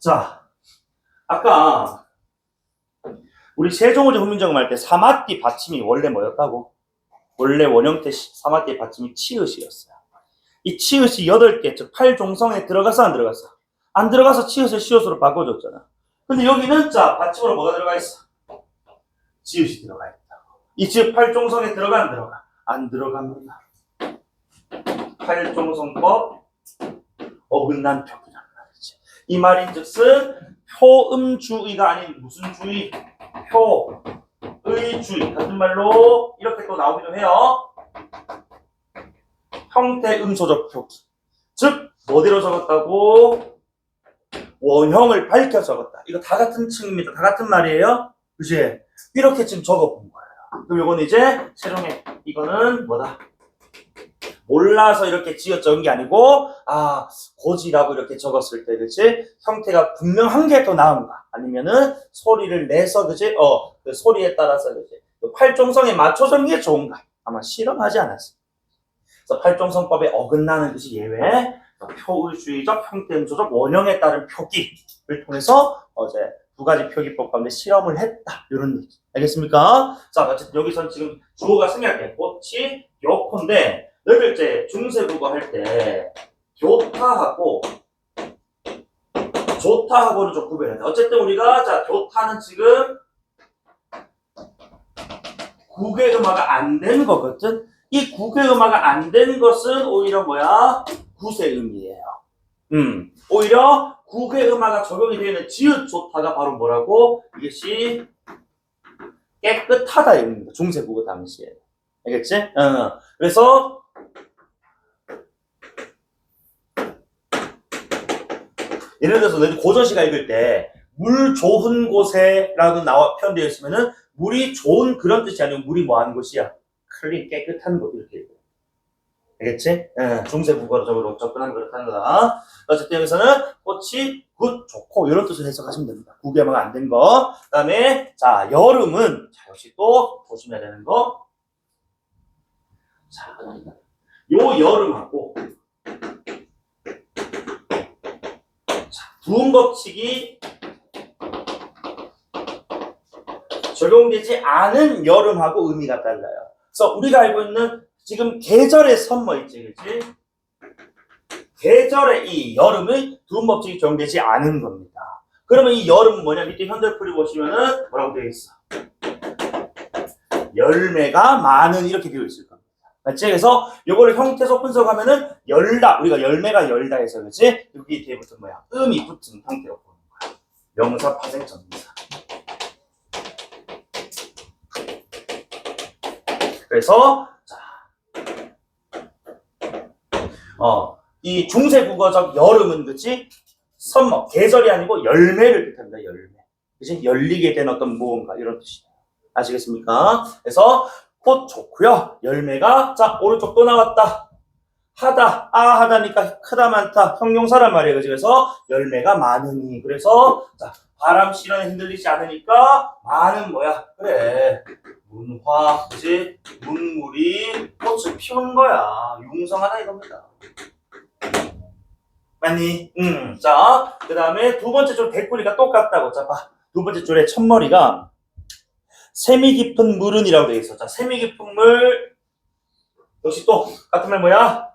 자, 아까 우리 세종어제 훈민정음 할 때 사마띠 받침이 원래 뭐였다고? 원래 원형태 사마띠 받침이 치읓이었어요. 이 치읓이 8개, 즉 8종성에 들어갔어, 안 들어갔어? 안 들어가서 치읓을 시옷으로 바꿔줬잖아. 근데 여기는 자, 받침으로 뭐가 들어가 있어? 지읒이 들어가 있다. 이 즉 8종성에 들어가, 안 들어가? 안 들어갑니다. 8종성법 어긋난 표기란 말이지. 이 말인즉슨 표음주의가 아닌 무슨 주의? 표의주의. 같은 말로 이렇게 또 나오기도 해요. 형태 음소적 표기. 즉 뭐대로 적었다고? 원형을 밝혀 적었다. 이거 다 같은 층입니다. 다 같은 말이에요. 그치? 이렇게 지금 적어본 거예요. 그럼 이건 이제 세종의 이거는 뭐다? 몰라서 이렇게 지어 적은 게 아니고 고지라고 이렇게 적었을 때, 그치? 형태가 분명한 게 더 나은가? 아니면은 소리를 내서, 그치? 그 소리에 따라서, 그치? 팔종성에 맞춰 적는 게 좋은가? 아마 실험하지 않았어요. 그래서 팔종성법에 어긋나는 것이 예외, 표의주의적, 형태음소적, 원형에 따른 표기를 통해서 어제 2가지 표기법 가운데 실험을 했다. 이런 얘기. 알겠습니까? 자, 어쨌든 여기선 지금 주어가 생략돼. 꽃이 교포인데, 너희들 이제 중세국어 할 때 교타하고는 좀 구별해야 돼. 어쨌든 우리가 자 교타는 지금 구개음화가 안 된 거거든. 이 구개음화가 안 된 것은 오히려 뭐야? 구세음이에요. 오히려 구개음화가 적용이 되는 지읒 조타가 바로 뭐라고? 이것이 깨끗하다 입니다. 중세국어 당시에. 알겠지? 그래서 예를 들어서 너희들 고전시가 읽을 때 물 좋은 곳에라고 표현되어 있으면은 물이 좋은 그런 뜻이 아니고 물이 뭐하는 곳이야? 클린, 깨끗한 곳 이렇게 읽어요. 알겠지? 중세 국어적으로 접근하면 그렇다는 거다. 어쨌든 여기서는 꽃이 굿, 좋고 이런 뜻을 해석하시면 됩니다. 구개만 안 된 거. 그 다음에 자 여름은 자 역시 또 조심해야 되는 거. 자 요 여름하고 자 부음 법칙이 적용되지 않은 여름하고 의미가 달라요. 그래서 우리가 알고 있는 지금 계절의 선뭐 있지, 그치? 계절의 이 여름의 부음 법칙이 적용되지 않은 겁니다. 그러면 이 여름은 뭐냐? 밑에 현대풀이 보시면은 뭐라고 되어 있어? 열매가 많은 이렇게 되어 있을 겁니다. 맞지? 그래서 요거를 형태소 분석하면은 열다, 우리가 열매가 열다 해서 그렇지? 여기 뒤에 붙은 뭐야? 음이 붙은 형태로 보는 거야. 명사, 파생, 전미사. 그래서 자, 이 중세 국어적 여름은 그치? 선머, 계절이 아니고 열매를 뜻합니다. 열매. 그치? 열리게 된 어떤 무언가 이런 뜻이에요. 아시겠습니까? 그래서 꽃 좋고요. 열매가 자 오른쪽 또 나왔다. 하다, 하다니까 크다 많다 형용사란 말이에요. 그치? 그래서 열매가 많으니 그래서 자 바람 실현에 흔들리지 않으니까 많은 뭐야? 그래. 문화, 그치? 문물이 꽃을 피우는 거야. 융성하다 이겁니다. 맞니? 자, 그 다음에 두 번째 줄 대꾸리가 똑같다고. 자, 봐. 두 번째 줄에 첫머리가 샘이 깊은 물은이라고 되어 있어. 자, 샘이 깊은 물. 역시 또 같은 말 뭐야?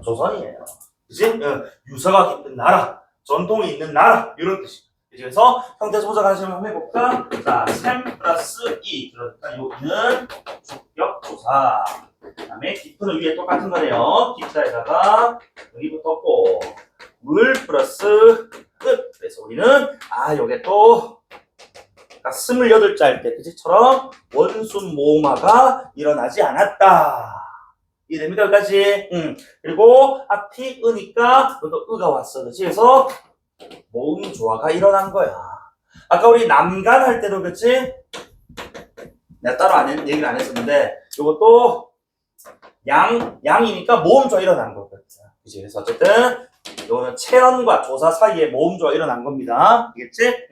조선이에요. 그치? 유서가 깊은 나라, 전통이 있는 나라, 이런 뜻이에요. 그래서 형태소 분석하시면 한번 해볼까? 자, 샘 플러스 이. 그러니까 여기는 주격조사. 그 다음에 깊은 위에 똑같은 거네요. 깊다에다가 여기 붙었고, 물 플러스 끝. 그래서 우리는, 요게 또, 28자 할 때, 그치처럼 원순 모음화가 일어나지 않았다. 이해됩니까? 여기까지? 그리고 앞이 으니까, 또 으가 왔어. 그치? 그래서, 모음 조화가 일어난 거야. 아까 우리 남간 할 때도 그치? 내가 따로 얘기를 안 했었는데 요것도 양이니까 모음 조화 일어난 거거든. 그치? 그래서 어쨌든 요거는 체언과 조사 사이에 모음 조화 일어난 겁니다. 알겠지?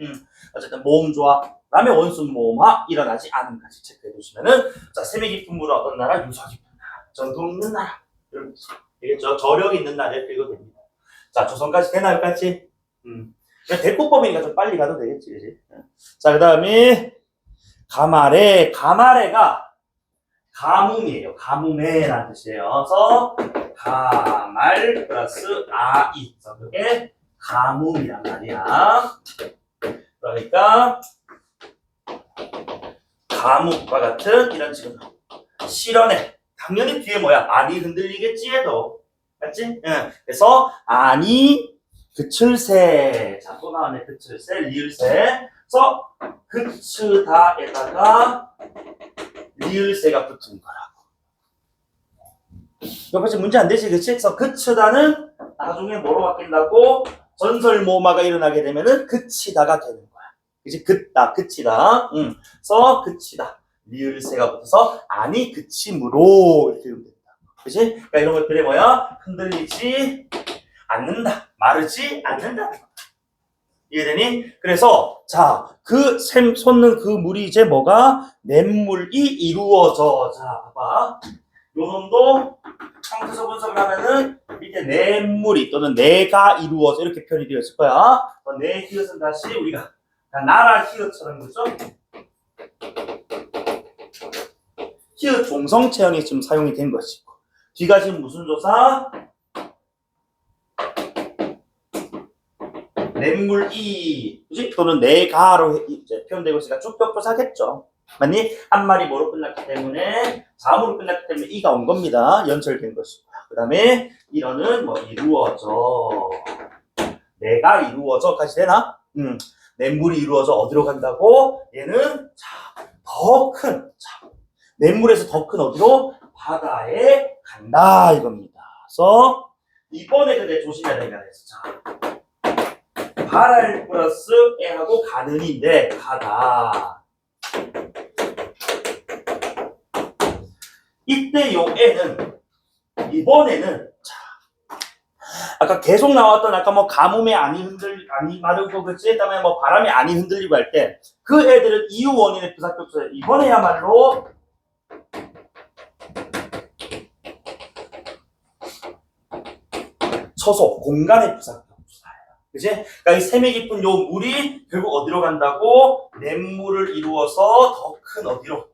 어쨌든 모음 조화 그다음에 원순 모음화 일어나지 않음까지 체크해 두시면은 자 샘이 깊은 물은 어떤 나라? 유서 깊은 나라. 전통 있는 나라. 이런 뜻이죠. 알겠죠? 저력이 있는 나라에 읽어도 됩니다. 자 조선까지 되나요? 까지? 대꾸법이니까 좀 빨리 가도 되겠지, 그지? 자, 그 다음에, 가마레가 가뭄이에요. 가뭄에라는 뜻이에요. 그래서, 가말 플러스 아이. 그게 가뭄이란 말이야. 그러니까, 가뭄과 같은 이런 지금 실현에, 당연히 뒤에 뭐야? 안이 흔들리겠지 해도. 맞지? 그래서, 안이 그칠새. 자, 또 나왔네. 그칠새, 리을새. 그래서, 그치다에다가, 리을새가 붙은 거라고. 여기까지 문제 안 되지, 그치? 그래서, 그치다는 나중에 뭐로 바뀐다고? 전설모마가 일어나게 되면은, 그치다가 되는 거야. 그치? 그치다. 그래서, 그치다. 리을새가 붙어서, 아니, 그치므로. 이렇게 되면 된다. 그치? 그러니까 이런 것들이 뭐야? 흔들리지 않는다. 마르지 않는다. 이해되니? 그래서 자, 그 샘 솟는 그 물이 이제 뭐가? 냇물이 이루어져. 자, 봐봐. 요 놈도 형태소 분석을 하면은 밑에 냇물이 또는 내가 이루어져 이렇게 표현이 되어 있을 거야. 내 히읗은 다시 우리가 나라 히읗처럼 그죠? 히읗 종성 체형이 지금 사용이 된 것이고 뒤가 지금 무슨 조사? 냇물이 그지? 또는 내가로 이제 표현되고 있으니까 쭉격조사겠죠. 맞니? 한 말이 뭐로 끝났기 때문에 자음으로 끝났기 때문에 이가 온 겁니다. 연설된 것이고요. 그 다음에 이러는 뭐 이루어져 내가 이루어져까지 되나? 냇물이 이루어져 어디로 간다고? 얘는 더 큰 냇물에서 더 큰 어디로? 바다에 간다 이겁니다. 그래서 이번에 근데 조심해야 되는 게 하나 있어. 자, 발할 플러스 에하고 가는인데 가다. 이때 요 에는 이번에는 자, 아까 계속 나왔던 아까 뭐 가뭄에 아니 마르고 그치? 그다음에 뭐 바람에 아니 흔들리고 할 때 그 애들은 이유 원인의 부사격소에 이번에야말로 처소 공간의 부사격소예요. 그치? 그러니까 이 셈이 깊은 요 물이 결국 어디로 간다고? 냇물을 이루어서 더 큰 어디로?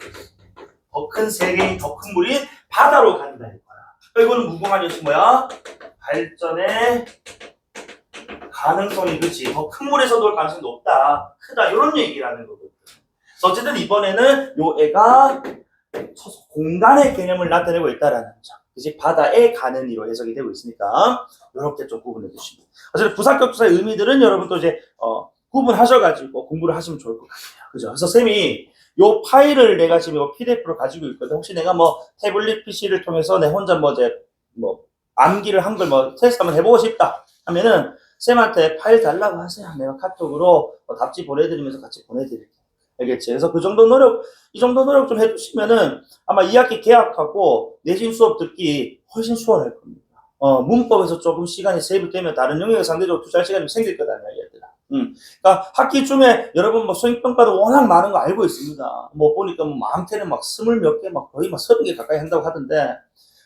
더 큰 세계인 더 큰 물이 바다로 간다 이거야. 그러니까 이거는 무궁한 것이 뭐야? 발전의 가능성이 그치 더 큰 물에서도 올 가능성이 높다 크다 이런 얘기라는 거거든. 그래서 어쨌든 이번에는 요 애가 공간의 개념을 나타내고 있다라는 점. 그치 바다에 가는 이로 해석이 되고 있으니까 이렇게 좀 구분해 주시고 어쨌든 부사격투사의 의미들은 여러분도 이제 구분하셔가지고 공부를 하시면 좋을 것 같아요. 그죠? 그래서 쌤이 요 파일을 내가 지금 요 PDF로 가지고 있거든. 혹시 내가 뭐 태블릿 PC를 통해서 내 혼자 뭐 이제 뭐 암기를 한 걸 뭐 테스트 한번 해보고 싶다 하면은 쌤한테 파일 달라고 하세요. 내가 카톡으로 답지 보내드리면서 같이 보내드릴게요. 알겠지? 그래서 그 정도 노력, 이 정도 노력 좀 해주시면은 아마 2학기 개학하고 내신 수업 듣기 훨씬 수월할 겁니다. 문법에서 조금 시간이 세이브되면 다른 영역에 상대적으로 투자할 시간이 좀 생길 거다, 얘들아. 그러니까 학기 중에 여러분 뭐 수행평가도 워낙 많은 거 알고 있습니다. 뭐 보니까 뭐 많게는 막 20몇 개, 막 거의 막 30개 가까이 한다고 하던데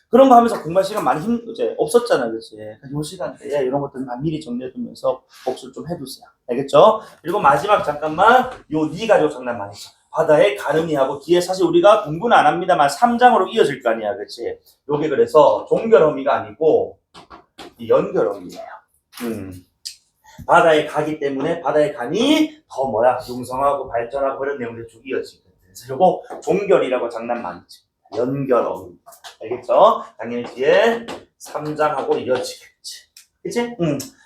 그런 거 하면서 공부할 시간 많이 이제 없었잖아, 그치? 요 시간대에 이런 것들 미리 정리해두면서 복습 좀 해두세요. 알겠죠? 그리고 마지막 잠깐만, 요 니 가지고 장난 많이 쳐. 바다에 가느니 하고 뒤에 사실 우리가 공부는 안 합니다만 3장으로 이어질 거 아니야, 그치? 요게 그래서 종결어미가 아니고 연결어미예요. 바다에 가기 때문에 바다에 가니 더 뭐야? 융성하고 발전하고 그런 내용들이 쭉 이어지거든. 그래서 요거 종결이라고 장난 많이 쳐. 연결어미. 알겠죠? 당연히 뒤에 3장하고 이어지겠지. 그치?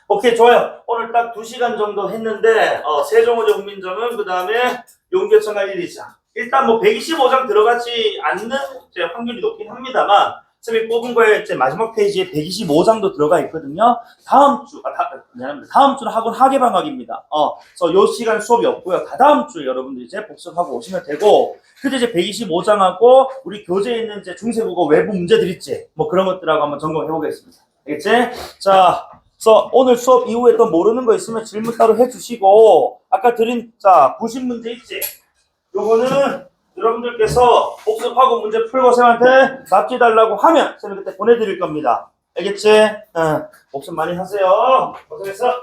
오케이, 좋아요. 오늘 딱 2시간 정도 했는데, 세종어제 국민정음, 그 다음에 용계천하 1, 2장. 일단 뭐 125장 들어가지 않는 이제 확률이 높긴 합니다만, 쌤이 뽑은 거에 이제 마지막 페이지에 125장도 들어가 있거든요. 다음 주는 학원 하계방학입니다. 그래서 요 시간 수업이 없고요. 다다음 주에 여러분들 이제 복습하고 오시면 되고, 그때 이제 125장하고 우리 교재에 있는 이제 중세국어 외부 문제들 있지. 뭐 그런 것들하고 한번 점검해 보겠습니다. 알겠지? 자, 그래서 오늘 수업 이후에 또 모르는 거 있으면 질문 따로 해주시고, 아까 드린, 자, 90문제 있지? 요거는 여러분들께서 복습하고 문제 풀고 쌤한테 답지 달라고 하면 쌤이 그때 보내드릴 겁니다. 알겠지? 복습 많이 하세요. 고생했어.